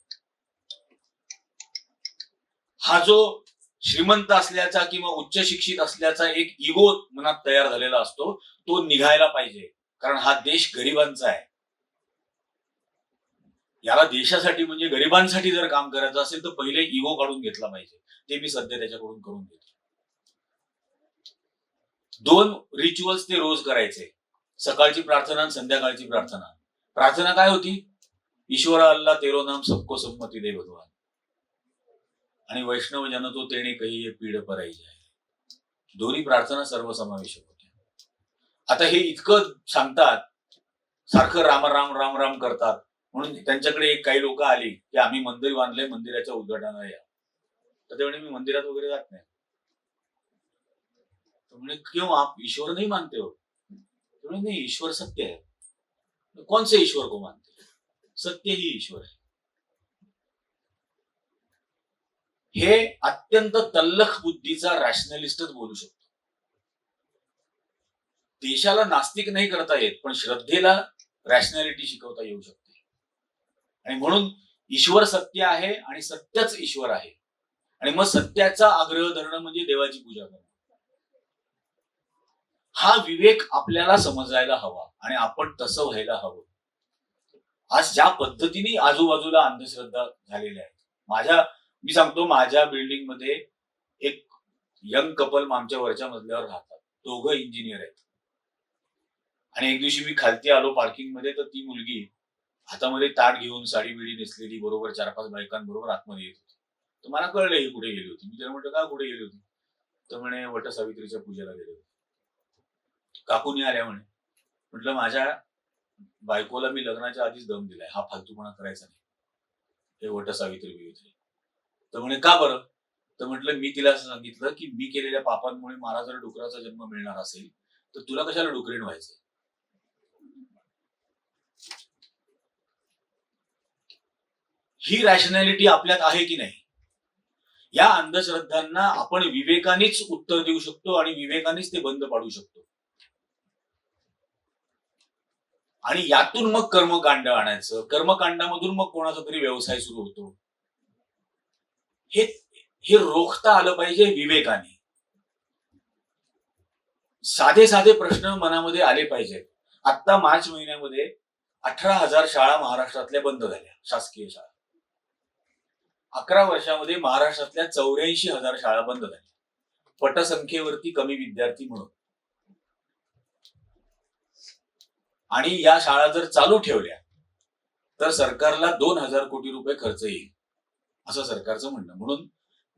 हा जो श्रीमंत असल्याचा किंवा उच्च शिक्षित असल्याचा एक इगो मनात तयार झालेला असतो, तो निघायला पाहिजे. कारण हा देश गरिबांचा आहे. याला देशासाठी म्हणजे गरिबांसाठी जर काम करायचं असेल तर पहिले इगो काढून घेतला पाहिजे. ते मी सध्या त्याच्याकडून करून घेतो. 2 रिच्युअल्स ते रोज करायचे, सकाळची प्रार्थना आणि संध्याकाळची प्रार्थना. प्रार्थना काय होती? ईश्वरा अल्लाह तेरो नाम सबको संमती दे भगवान, आणि वैष्णव जन तो तेणे कही पीड पराई जाय. दोन्ही प्रार्थना सर्वसमावेशक होत्या. आता हे इतकं सांगतात, सारखं राम राम राम राम करतात, म्हणून त्यांच्याकडे काही लोक आली की आम्ही मंदिर बांधलंय, मंदिराच्या उद्घाटनाला या. तर ते म्हणे मी मंदिरात वगैरे जात नाही. म्हणे क्यों, आप ईश्वर नहीं मानते हो? तो नहीं, ईश्वर सत्य है. कौन से ईश्वर को मानते? सत्य ही ईश्वर है. हे अत्यंत तल्लख बुद्धीचा रॅशनलिस्टच बोलू शकतो. देशाला नास्तिक नाही करता येत, पण श्रद्धेला रॅशनॅलिटी शिकवता येऊ शकते. आणि म्हणून ईश्वर सत्य आहे आणि सत्यच ईश्वर आहे. आणि मग सत्याचा आग्रह धरणं म्हणजे देवाची पूजा करणं. हा विवेक आपल्याला समजायला हवा आणि आपण तसं व्हायला हवं. आज ज्या पद्धतीने आजूबाजूला अंधश्रद्धा झालेल्या आहेत, मी सांगतो, माझ्या बिल्डिंग मध्ये एक यंग कपल आमच्या वरच्या मजल्यावर राहतात. दोघं इंजिनियर आहेत. आणि एक दिवशी मी खालती आलो पार्किंग मध्ये, तर ती मुलगी हातामध्ये ताट घेऊन साडी बिडी नेसलेली बरोबर 4-5 बायकांबरोबर आतमध्ये येत होती. तर मला कळलं ही कुठे गेली होती. मी त्याला म्हटलं का कुठे गेली होती? तर म्हणे वटसावित्रीच्या पूजेला गेले होते. काकूनी आल्या म्हणे. म्हटलं माझ्या बायकोला मी लग्नाच्या आधीच दम दिलाय, हा फालतूपणा करायचा नाही, हे वटसावित्री बिवित्री. तर म्हणे का बरं? तर म्हटलं मी तिला असं सांगितलं की मी केलेल्या पापांमुळे मला जर डुकराचा जन्म मिळणार असेल तर तुला कशाला डुकरीण व्हायचं. ही रॅशनॅलिटी आपल्यात आहे की नाही? या अंधश्रद्धांना आपण विवेकानेच उत्तर देऊ शकतो आणि विवेकानेच ते बंद पाडू शकतो. आणि यातून मग कर्मकांड आणायचं, कर्मकांडामधून मग कोणाचा तरी व्यवसाय सुरू होतो. हे रोखता आलं पाहिजे विवेकाने. साधे साधे प्रश्न मनामध्ये आले पाहिजेत. आता मार्च महिन्यामध्ये 18,000 शाळा महाराष्ट्रातल्या बंद झाल्या, शासकीय शाळा. 11 वर्षामध्ये महाराष्ट्रातल्या 84,000 शाळा बंद झाल्या, पटसंख्येवरती कमी विद्यार्थी म्हणून. आणि या शाळा जर चालू ठेवल्या तर सरकारला 2,000 कोटी रुपये खर्च येईल, असं सरकारचं म्हणणं. म्हणून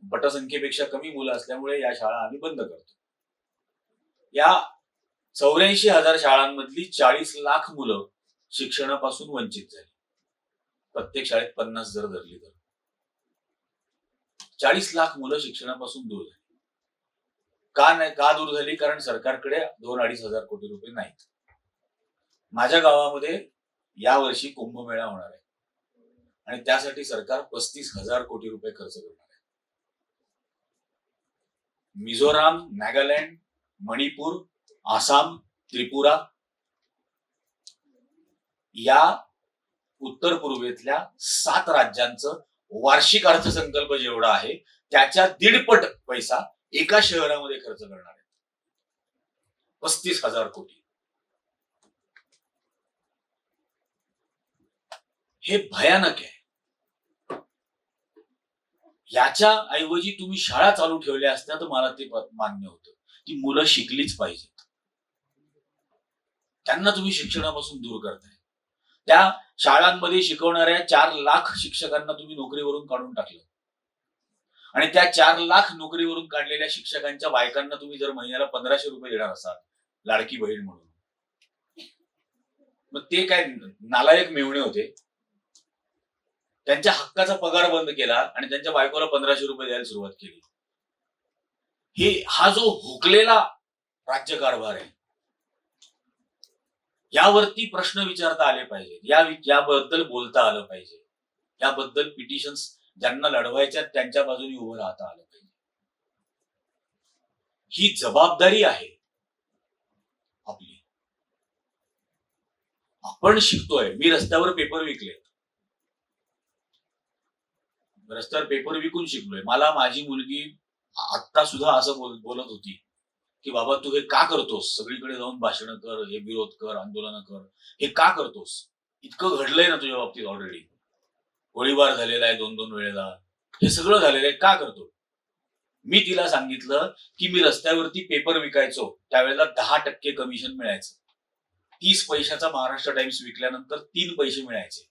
पटसंख्येपेक्षा कमी मुलं असल्यामुळे या शाळा आम्ही बंद करतो. या 84,000 शाळांमधली 40 लाख मुलं शिक्षणापासून वंचित झाली. प्रत्येक शाळेत 50 जर धरली तर 40 लाख मुलं शिक्षणापासून दूर झाली. का दूर झाली? कारण सरकारकडे 2-2.5 कोटी रुपये नाहीत. माझ्या गावामध्ये यावर्षी कुंभमेळा होणार आहे आणि त्यासाठी सरकार 35,000 कोटी रुपये खर्च करणार आहे. मिझोराम, नागालँड, मणिपूर, आसाम, त्रिपुरा या उत्तर पूर्वेतल्या 7 राज्यांचं वार्षिक अर्थसंकल्प जेवढा आहे त्याच्या 1.5 पैसा एका शहरामध्ये खर्च करणार आहे. 35,000 कोटी. हे भयानक आहे. याच्या ऐवजी तुम्ही शाळा चालू ठेवल्या असत्या तर मला ते मान्य होतं की मुलं शिकलीच पाहिजेत. त्यांना तुम्ही शिक्षणापासून दूर करताय. त्या शाळांमध्ये शिकवणाऱ्या 4 लाख शिक्षकांना तुम्ही नोकरीवरून काढून टाकलं आणि त्या 4 लाख नोकरीवरून काढलेल्या शिक्षकांच्या बायकांना तुम्ही जर महिन्याला 1,500 रुपये देणार असाल लाडकी बहीण म्हणून, मग ते काय नालायक मेवणे होते? त्यांच्या हक्काचा पगार बंद केला आणि त्यांच्या बायकोला 1,500 रुपये द्यायला सुरुवात केली. हा जो हुकलेला राज्यकारभार आहे, यावरती प्रश्न विचारता आले पाहिजे, याबद्दल बोलता आलं पाहिजे, याबद्दल पिटिशन्स ज्यांना लढवायच्या त्यांच्या बाजूने उभं राहता आलं पाहिजे. ही जबाबदारी आहे आपली. आपण शिकतोय. मी रस्त्यावर पेपर विकले, रस्त्यावर पेपर विकून शिकलोय. मला माझी मुलगी आता सुद्धा असं बोलत होती की बाबा तू हे का करतोस? सगळीकडे जाऊन भाषण कर, हे विरोध कर, आंदोलन कर, हे का करतोस? इतकं घडलंय ना तुझ्या बाबतीत ऑलरेडी. गोळीबार झालेला आहे 2-2 वेळेला. हे सगळं झालेलं आहे, का करतो? मी तिला सांगितलं की मी रस्त्यावरती पेपर विकायचो त्यावेळेला 10% कमिशन मिळायचं. 30 पैशाचा महाराष्ट्र टाइम्स विकल्यानंतर 3 पैसे मिळायचे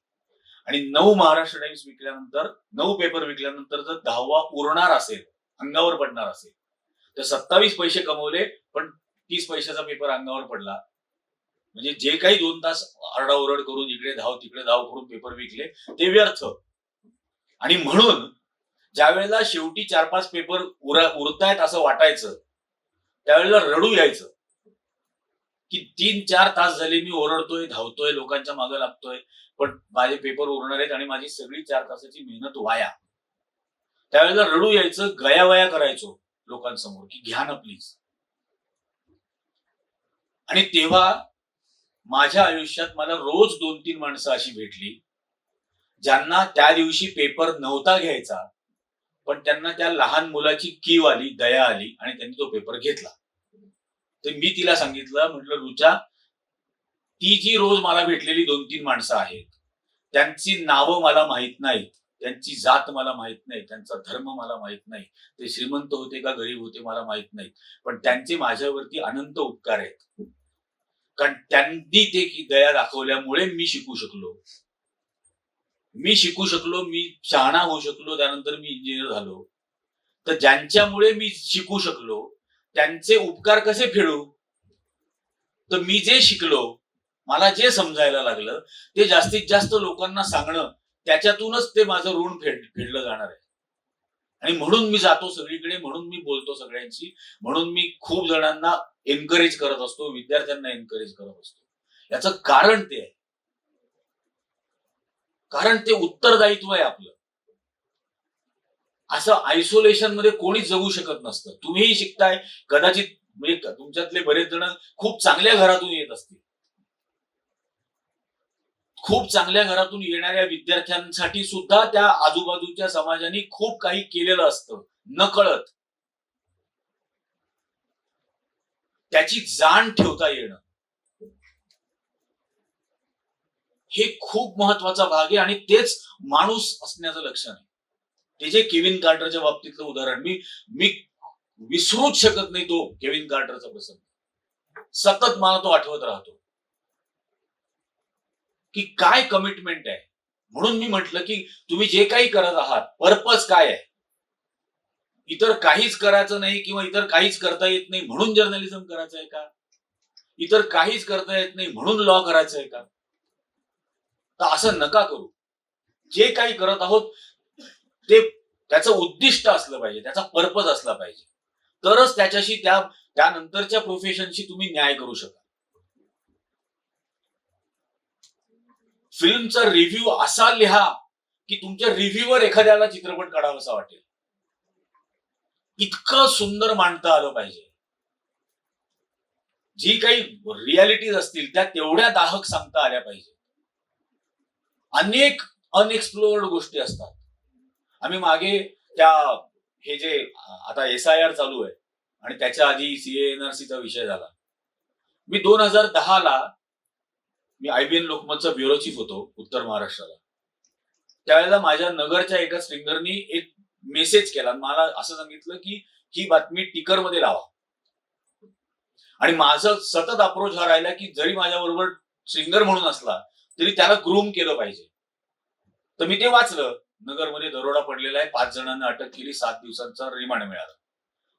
आणि 9 महाराष्ट्र टाइम्स विकल्यानंतर, 9 पेपर विकल्यानंतर जर 10वा उरणार असेल, अंगावर पडणार असेल, तर 27 पैसे कमवले पण 30 पैशाचा पेपर अंगावर पडला. म्हणजे जे काही 2 तास आरडाओरड करून इकडे धाव तिकडे धाव करून पेपर विकले ते व्यर्थ. आणि म्हणून ज्या वेळेला शेवटी 4-5 पेपर उरतायत असं वाटायचं त्यावेळेला रडू यायचं की 3-4 तास झाले मी ओरडतोय, धावतोय, लोकांच्या मागे लागतोय, पण माझे पेपर उरणार आहेत आणि माझी सगळी 4 तासाची मेहनत वाया. त्यावेळेला रडू यायचं, गयावया करायचो लोकांसमोर की घ्या ना प्लीज. आणि तेव्हा माझ्या आयुष्यात मला रोज 2-3 माणसं अशी भेटली ज्यांना त्या दिवशी पेपर नव्हता घ्यायचा, पण त्यांना त्या लहान मुलाची कीव आली, दया आली आणि त्यांनी तो पेपर घेतला. तर मी तिला सांगितलं, म्हटलं रुचा, ती जी रोज मला भेटलेली 2-3 माणसं आहेत त्यांची नावं मला माहित नाहीत, त्यांची जात मला माहित नाही, त्यांचा धर्म मला माहित नाही, ते श्रीमंत होते का गरीब होते मला माहित नाही, पण त्यांचे माझ्यावरती अनंत उपकार आहेत. कारण त्यांनी ते दया दाखवल्यामुळे मी शिकू शकलो, मी शहाणा होऊ शकलो, त्यानंतर मी इंजिनियर झालो. तर ज्यांच्यामुळे मी शिकू शकलो त्यांचे उपकार कसे फेडू? तर मी जे शिकलो, मला जे समजायला लागलं ते जास्तीत जास्त लोकांना सांगणं, त्याच्यातूनच ते माझं ऋण फेडलं जाणार आहे. आणि म्हणून मी जातो सगळीकडे, म्हणून मी बोलतो सगळ्यांशी, म्हणून मी खूप जणांना एनकरेज करत असतो, विद्यार्थ्यांना एनकरेज करत असतो. याचं कारण ते आहे, कारण ते उत्तरदायित्व आहे आपलं. असं आयसोलेशन मध्ये कोणीच जगू शकत नसतं. तुम्हीही शिकताय, कदाचित म्हणजे तुमच्यातले बरेच जण खूप चांगल्या घरातून येत असतील. खूप चांगल्या घरातून येणाऱ्या विद्यार्थ्यांसाठी सुद्धा त्या आजूबाजूच्या समाजाने खूप काही केलेलं असतं नकळत. त्याची जाण ठेवता येणं हे खूप महत्वाचा भाग आहे आणि तेच माणूस असण्याचं लक्षण आहे. ते जे केविन कार्टरच्या बाबतीतलं उदाहरण मी विसरूच शकत नाही. तो केविन कार्टरचा प्रसंग सतत मला तो आठवत राहतो की काय कमिटमेंट आहे. म्हणून मी म्हटलं की तुम्ही जे काही करत आहात पर्पज काय आहे. इतर काहीच करायचं नाही किंवा इतर काहीच करता येत नाही म्हणून जर्नलिझम करायचं आहे का? इतर काहीच करता येत नाही म्हणून लॉ करायचं आहे का? तर असं नका करू. जे काही करत आहोत ते त्याचं उद्दिष्ट असलं पाहिजे, त्याचा पर्पज असला पाहिजे, तरच त्याच्याशी त्यानंतरच्या प्रोफेशनशी तुम्ही न्याय करू शकाल. फिल्मचा रिव्ह्यू असा लिहा की तुमच्या रिव्ह्यूवर एखाद्याला चित्रपट काढावासा वाटेल. इतकं सुंदर मांडता आलं पाहिजे. जी काही रियालिटीज असतील त्या तेवढ्या दाहक सांगता आल्या पाहिजे. अनेक अनएक्सप्लोर्ड गोष्टी असतात आम्ही मागे त्या हे जे आता SIR चालू आहे आणि त्याच्या आधी CA-NRCचा विषय झाला. मी 2010ला मी IBN लोकमतचा ब्युरो चीफ होतो उत्तर महाराष्ट्राला. त्यावेळेला माझ्या नगरच्या एका स्ट्रिंगरनी एक मेसेज केला, मला असं सांगितलं की ही बातमी टिकर मध्ये लावा. आणि माझं सतत अप्रोच हा राहिला की जरी माझ्याबरोबर स्ट्रिंगर म्हणून असला तरी त्याला ग्रूम केलं पाहिजे. तर मी ते वाचलं. नगरमध्ये दरोडा पडलेला आहे, 5 जणांना अटक केली, 7 दिवसांचा रिमांड मिळाला.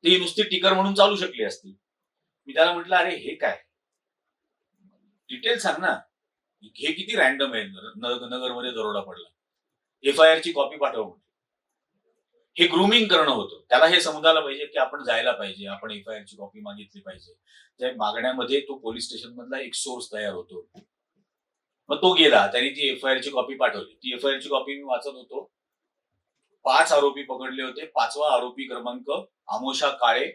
ती नुसती टिकर म्हणून चालू शकली असती. मी त्याला म्हटलं, अरे हे काय, डिटेल सांग ना, हे किती रॅन्डम आहे. नगरमध्ये दरोडा पडला, FIR ची कॉपी पाठव. हे ग्रूमिंग करणं होतं. त्याला हे समजायला पाहिजे की आपण जायला पाहिजे, आपण FIR ची कॉपी मागितली पाहिजे. त्या मागण्यामध्ये तो पोलीस स्टेशन मधला एक सोर्स तयार होतो. मग तो गेला, त्यांनी ती FIR ची कॉपी पाठवली. ती FIR ची कॉपी मी वाचत होतो. 5 आरोपी पकडले होते. 5वा आरोपी क्रमांक आमोशा काळे,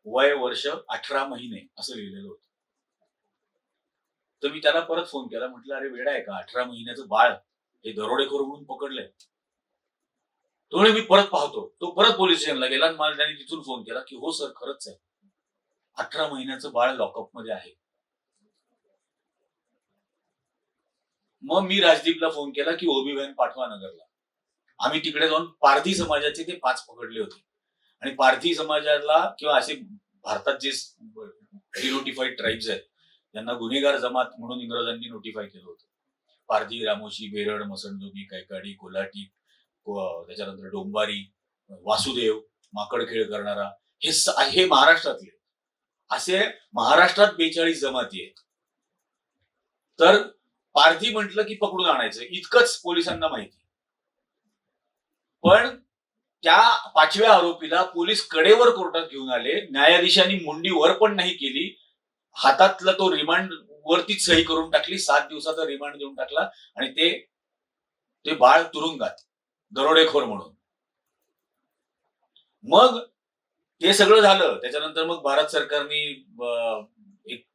वय वर्ष 18 महिने असं लिहिलेलं होतं. तर मी त्याला परत फोन केला, म्हटलं अरे वेडा आहे का, 18 महिन्याचं बाळ हे दरोडेखोर म्हणून पकडलंय. तो मी परत पाहतो. तो परत पोलीस स्टेशनला गेला आणि मला त्यांनी तिथून फोन केला की हो सर खरंच आहे, 18 महिन्याचं बाळ लॉकअप मध्ये आहे. मग मी राजदीपला फोन केला की ओबी व्हॅन पाठवा नगरला. आम्ही तिकडे जाऊन पारधी समाजाचे ते 5 पकडले होते. आणि पारधी समाजाला किंवा असे भारतात जे डिनोटिफाईड ट्राईब्स आहेत त्यांना गुन्हेगार जमात म्हणून इंग्रजांनी नोटिफाय केलं होतं. पारधी, रामोशी, बेरड, मसणजोगी, कैकाडी, कोल्हाटी, त्याच्यानंतर डोंबारी, वासुदेव, माकडखेळ करणारा, हे महाराष्ट्रातले असे महाराष्ट्रात 42 जमाती आहेत. तर पारधी म्हटलं की पकडून आणायचं इतकंच पोलिसांना माहिती. पण त्या 5व्या आरोपीला पोलीस कडेवर कोर्टात घेऊन आले. न्यायाधीशांनी मुंडी वर पण नाही केली. हातातला तो रिमांड वरतीच सही करून टाकली. 7 दिवसाचा रिमांड देऊन टाकला आणि ते बाळ तुरुंगात दरोडेखोर म्हणून. मग ते सगळं झालं. त्याच्यानंतर मग भारत सरकारने एक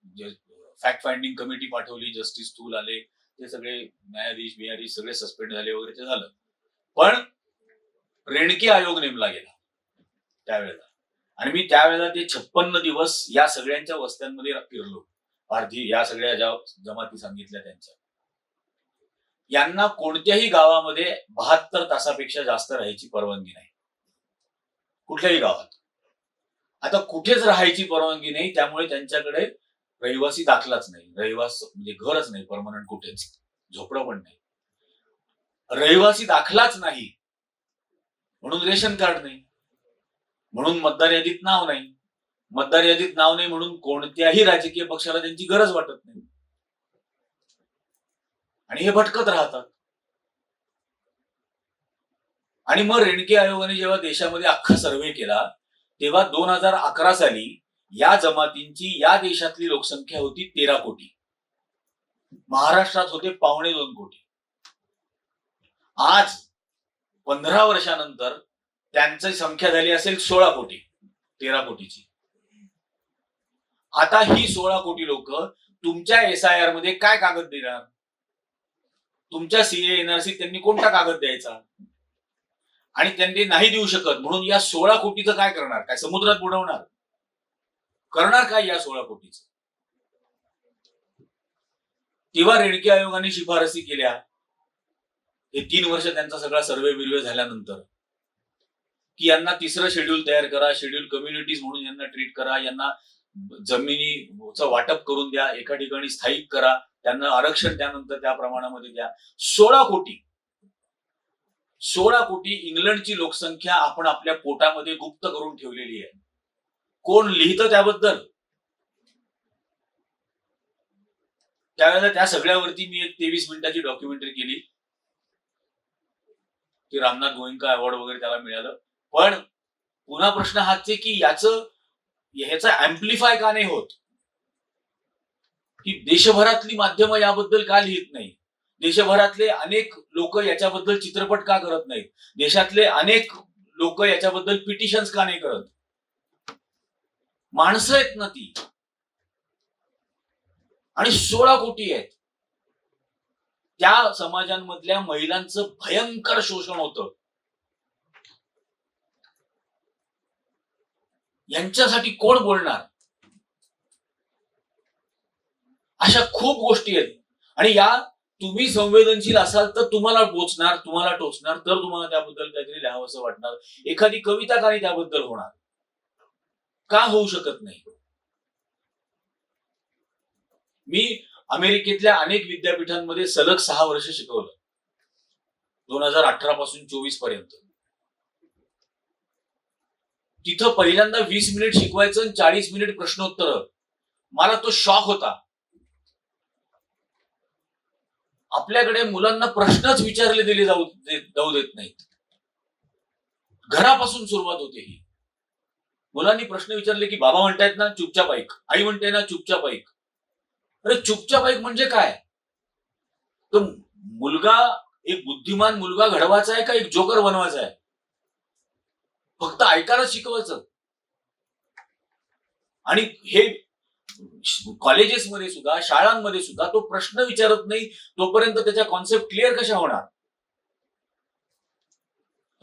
फॅक्ट फाइंडिंग कमिटी पाठवली. जस्टिस थूल आले. ते सगळे न्यायाधीश सगळे सस्पेंड झाले वगैरे ते झालं. पण रेणके आयोग नेमला गेला त्यावेळेला. आणि मी त्यावेळेला ते 56 दिवस या सगळ्यांच्या वस्त्यांमध्ये फिरलो. पारधी या सगळ्या ज्या जमाती सांगितल्या त्यांच्या, यांना कोणत्याही गावामध्ये 72 तासापेक्षा जास्त राहायची परवानगी नाही, कुठल्याही गावात. आता कुठेच राहायची परवानगी नाही, त्यामुळे त्यांच्याकडे रहिवासी दाखलाच नाही. म्हणजे घरच नाही परमनंट, कुठेच झोपडं पण नाही. रहिवासी दाखलाच नाही म्हणून रेशन कार्ड नाही, म्हणून मतदार यादीत नाव नाही. मतदार यादीत नाव नाही म्हणून कोणत्याही राजकीय पक्षाला त्यांची गरज वाटत नाही आणि हे भटकत राहतात. आणि मग रेणके आयोगाने जेव्हा देशामध्ये अख्खा सर्व्हे केला तेव्हा 2011 साली या जमातींची या देशातली लोकसंख्या होती 13 कोटी. महाराष्ट्रात होते 2.25 कोटी. आज 15 वर्षानंतर त्यांची संख्या झाली असेल 16 कोटी, 13 कोटीची. आता ही 16 कोटी लोक तुमच्या SIR मध्ये काय कागद देणार? तुमच्या CA-NRC त्यांनी कोणता कागद द्यायचा? आणि त्यांनी नाही देऊ शकत म्हणून या 16 कोटीचं काय करणार? काय समुद्रात बुडवणार? करणार काय या 16 कोटीचं? तेव्हा रेणके आयोगाने शिफारसी केल्या. हे 3 वर्ष त्यांचा सगळा सर्वे बिर्वे झाल्यानंतर की यांना 3रं शेड्यूल तयार करा, शेड्यूल कम्युनिटीज म्हणून यांना ट्रीट करा, यांना जमिनीचं वाटप करून द्या, एका ठिकाणी स्थायिक करा, त्यांना आरक्षण त्यानंतर त्या प्रमाणामध्ये द्या. 16 कोटी इंग्लंडची लोकसंख्या आपण आपल्या पोटामध्ये गुप्त करून ठेवलेली आहे. कोण लिहितं त्याबद्दल? त्यावेळेला त्या सगळ्यावरती मी एक 23 मिनिटाची डॉक्युमेंटरी केली. ती रामनाथ गोयंका अवॉर्ड वगैरे त्याला मिळालं. पण पुन्हा प्रश्न हाच आहे की ह्याचा अँप्लिफाय का नाही होत? की देशभरातली माध्यमं याबद्दल का लिहित नाही? देशभरातले अनेक लोक याच्याबद्दल चित्रपट का करत नाहीत? देशातले अनेक लोक याच्याबद्दल पिटिशन्स का नाही करत? माणसं आहेत ना ती. आणि 16 कोटी आहेत. त्या समाजांमधल्या महिलांचं भयंकर शोषण होतं. यांच्यासाठी कोण बोलणार? अशा खूप गोष्टी आहेत आणि या तुम्ही संवेदनशील असाल तर तुम्हाला पोचणार, तुम्हाला टोचणार, तर तुम्हाला त्याबद्दल काहीतरी लिहावंसं वाटणार. एखादी कविता काही त्याबद्दल होणार. का होऊ शकत नाही? मी अमेरिकेतल्या अनेक विद्यापीठांमध्ये सलग 6 वर्ष शिकवलं. 2018 पासून 24 पर्यंत. तिथं पहिल्यांदा 20 मिनिट शिकवायचं आणि 40 मिनिट प्रश्नोत्तर. मला तो शॉक होता. आपल्याकडे मुलांना प्रश्नच विचारले दिले जाऊ देत नाहीत. घरापासून सुरुवात होते ही. मुलांनी प्रश्न विचारले की बाबा म्हणतायत ना चुपचाप ऐक, आई म्हणते ना चुपचाप ऐक. अरे चुपचाप ऐक म्हणजे काय? तो मुलगा एक बुद्धिमान मुलगा घडवायचा आहे का एक जोकर बनवायचा आहे? फक्त ऐकायला शिकवायचं. आणि हे कॉलेजेसमध्ये सुद्धा, शाळांमध्ये सुद्धा तो प्रश्न विचारत नाही तोपर्यंत त्याच्या कॉन्सेप्ट क्लिअर कशा होणार?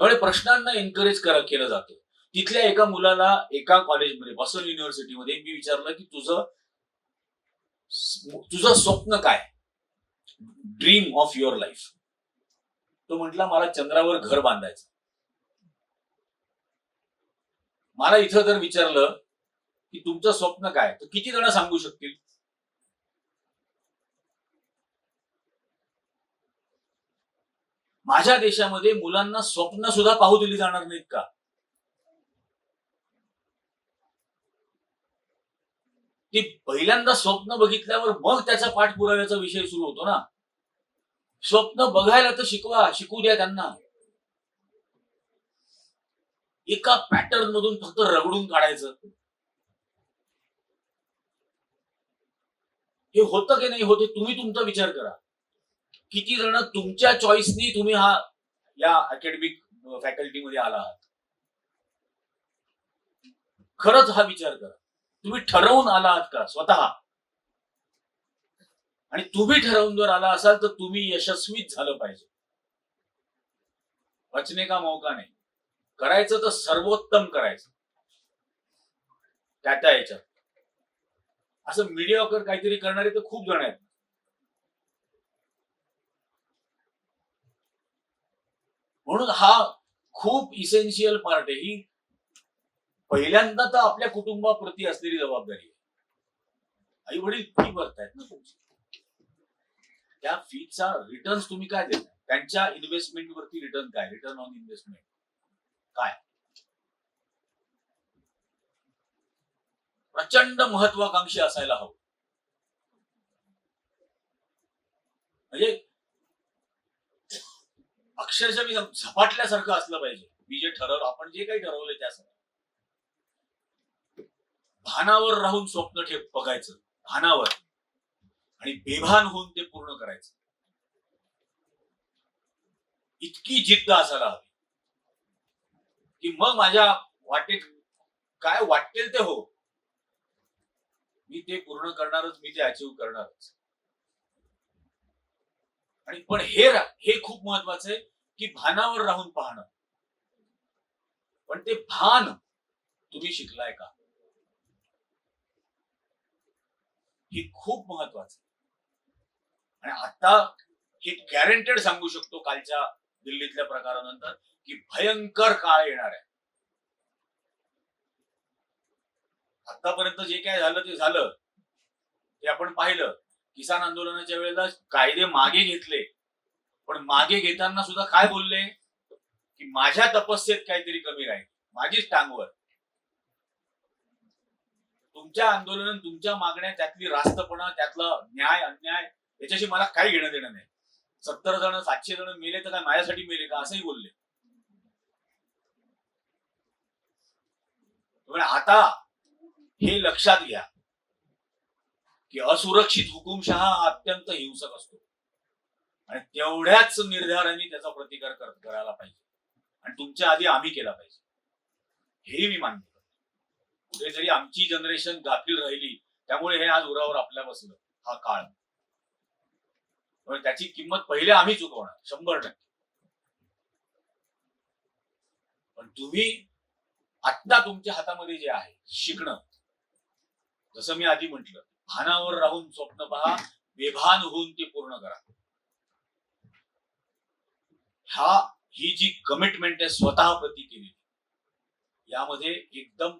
त्यामुळे प्रश्नांना एनकरेज केलं जातं. तिथल्या एका मुलाला एका कॉलेजमध्ये, बसव युनिव्हर्सिटीमध्ये मी विचारलं की तुझं स्वप्न काय? Dream of your life. तो म्हटला मला चंद्रावर घर बांधायचं. मला इथं जर विचारलं की तुमचं स्वप्न काय, तर किती जण सांगू शकतील? माझ्या देशामध्ये मुलांना स्वप्न सुद्धा पाहू दिली जाणार नाहीत का? ती पहिल्यांदा स्वप्न बघितल्यावर मग त्याचा पाठपुराव्याचा विषय सुरू होतो ना. स्वप्न बघायला तर शिकू द्या त्यांना. एका पॅटर्न मधून फक्त रगडून काढायचं. हे होतं की नाही होते तुम्ही तुमचा विचार करा. किती जण तुमच्या चॉईसनी तुम्ही या अकॅडमिक फॅकल्टीमध्ये आला आहात? खरंच हा विचार करा. तुम्ही ठरवून आला आहात का स्वतः? आणि तुम्ही ठरवून जर आला असाल तर तुम्ही यशस्वीच झालं पाहिजे. बचने का मौका नाही. करायचं तर सर्वोत्तम करायचं. त्या याच्यात असं मीडियाकर काहीतरी करणारे तर खूप जण आहेत. म्हणून हा खूप इसेन्शियल पार्ट आहे. ही पहिल्यांदा तर आपल्या कुटुंबाप्रती असलेली जबाबदारी आहे. आई वडील फी भरतायत ना तुमची. त्या फीचा रिटर्न तुम्ही काय देता? त्यांच्या इन्व्हेस्टमेंटवरती रिटर्न काय? रिटर्न ऑन इन्व्हेस्टमेंट काय? प्रचंड महत्वाकांक्षी असायला हवं. म्हणजे अक्षरशः मी झपाटल्यासारखं असलं पाहिजे. मी जे ठरवलं, आपण जे काही ठरवलं त्यासाठी भानावर राहून स्वप्न बघायचं. भानावर आणि बेभान होऊन ते पूर्ण करायचं. इतकी जिद्द असायला हवी की मग माझ्या वाटेत काय वाटेल ते हो, मी ते पूर्ण करणारच, मी ते अचीव्ह करणारच. आणि पण हे खूप महत्वाचं आहे की भानावर राहून पाहणं. पण ते भान तुम्ही शिकलाय का? हे खूप महत्वाचं. आणि आता हे गॅरंटेड सांगू शकतो कालच्या दिल्लीतल्या प्रकारानंतर की भयंकर काळ येणार आहे. आतापर्यंत जे काय झालं ते झालं. ते आपण पाहिलं. किसान आंदोलनाच्या वेळेला कायदे मागे घेतले, पण मागे घेताना सुद्धा काय बोलले की माझ्या तपस्येत काहीतरी कमी राहील, माझीच टांगवर. तुमच्या आंदोलन, तुमच्या मागण्या, त्यातली रास्तपणा, त्यातला न्याय अन्याय याच्याशी मला काही घेणं देणं नाही. 70 जण 700 जण मेले तर काय माझ्यासाठी मेले का असंही बोलले. आता हे लक्षात घ्या की असुरक्षित हुकुमशहा अत्यंत हिंसक असतो आणि तेवढ्याच निर्धाराने त्याचा प्रतिकार करायला पाहिजे आणि तुमच्या आधी आम्ही केला पाहिजे. हे मी मान्य करतो. कुठेतरी आमची जनरेशन गाफील राहिली त्यामुळे हे आज उरावर आपल्या बसलं हा काळ. त्याची किंमत पहिले आम्ही चुकवणार 100%. पण तुम्ही आता तुमच्या हातामध्ये जे आहे शिकणं, जसं मी आधी म्हटलं, भानावर राहून स्वप्न पहा, बेभान होऊन ते पूर्ण करा. ही जी कमिटमेंट आहे स्वतः प्रती केली, यामध्ये एकदम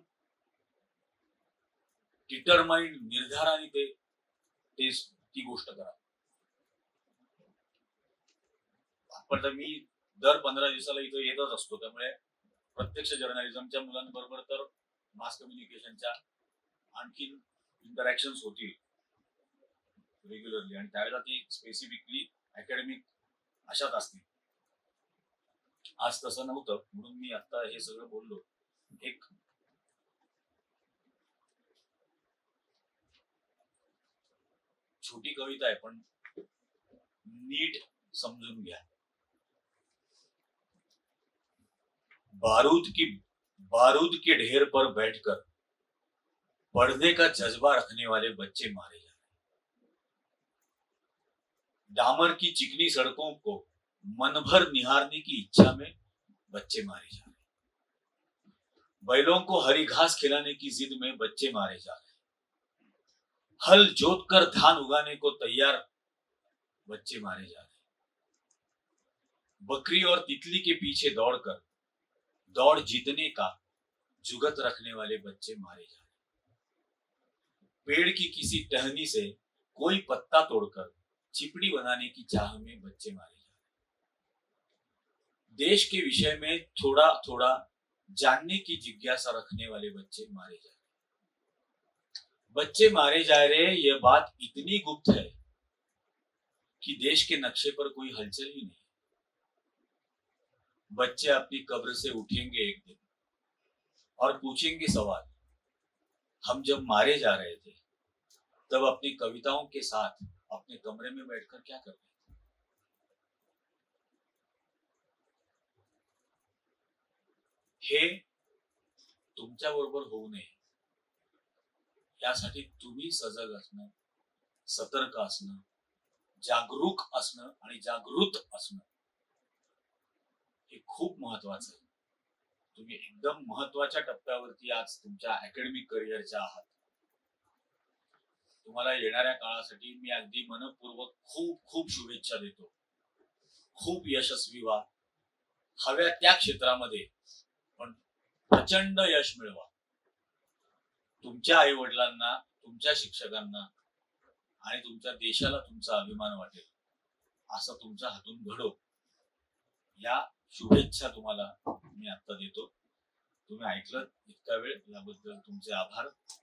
डिटरमाइंड निर्धाराने ती गोष्ट करा. आपण तर मी दर 15 दिवसाला इथं येतच असतो, त्यामुळे प्रत्यक्ष जर्नलिझमच्या मुलांबरोबर तर मास कम्युनिकेशनच्या आणखी इंटरॅक्शन होतील रेग्युलरली, आणि त्यावेळेला ती स्पेसिफिकली अकॅडमिक अशाच असतील. आज तसं नव्हतं, म्हणून मी आता हे सगळं बोललो. एक छोटी कविता आहे, पण नीट समजून घ्या. बारूद के ढेर पर बैठकर पढ़ने का जज्बा रखने वाले बच्चे मारे जा रहे, डामर की चिकनी सड़कों को मन भर निहारने की इच्छा में बच्चे मारे जा रहे, बैलों को हरी घास खिलाने की जिद में बच्चे मारे जा रहे, हल जोत कर धान उगाने को तैयार बच्चे मारे जा रहे, बकरी और तितली के पीछे दौड़ जीतने का जुगत रखने वाले बच्चे मारे जा रहे, पेड़ की किसी टहनी से कोई पत्ता तोड़कर चिपड़ी बनाने की चाह में बच्चे मारे जा रहे, देश के विषय में थोड़ा थोड़ा जानने की जिज्ञासा रखने वाले बच्चे मारे जा रहे, बच्चे मारे जा रहे, यह बात इतनी गुप्त है कि देश के नक्शे पर कोई हलचल ही नहीं. बच्चे अपनी कब्र से उठेंगे एक दिन और पूछेंगे सवाल, हम जब मारे जा रहे थे तब अपनी कविताओं के साथ अपने कमरे में बैठकर क्या कर रहे थे. हे तुमच्या बरोबर होऊ नये यासाठी तुम्ही सजग असणं, सतर्क असणं, जागरूक असणं आणि जागृत असणं हे खूप महत्वाचं आहे. तुम्ही एकदम महत्वाच्या टप्प्यावरती आज तुमच्या अकॅडमिक करिअरच्या आहात. तुम्हाला येणाऱ्या काळासाठी मी अगदी मनपूर्वक खूप खूप शुभेच्छा देतो. खूप यशस्वी व्हा, हव्या त्या क्षेत्रामध्ये पण प्रचंड यश मिळवा. तुमच्या आई वडिलांना, तुमच्या शिक्षकांना आणि तुमच्या देशाला तुमचा अभिमान वाटेल असं तुमच्या हातून घडो, या शुभेच्छा तुम्हाला मी आता देतो. तुम्ही ऐकलं इतका वेळ, याबद्दल तुमचे आभार.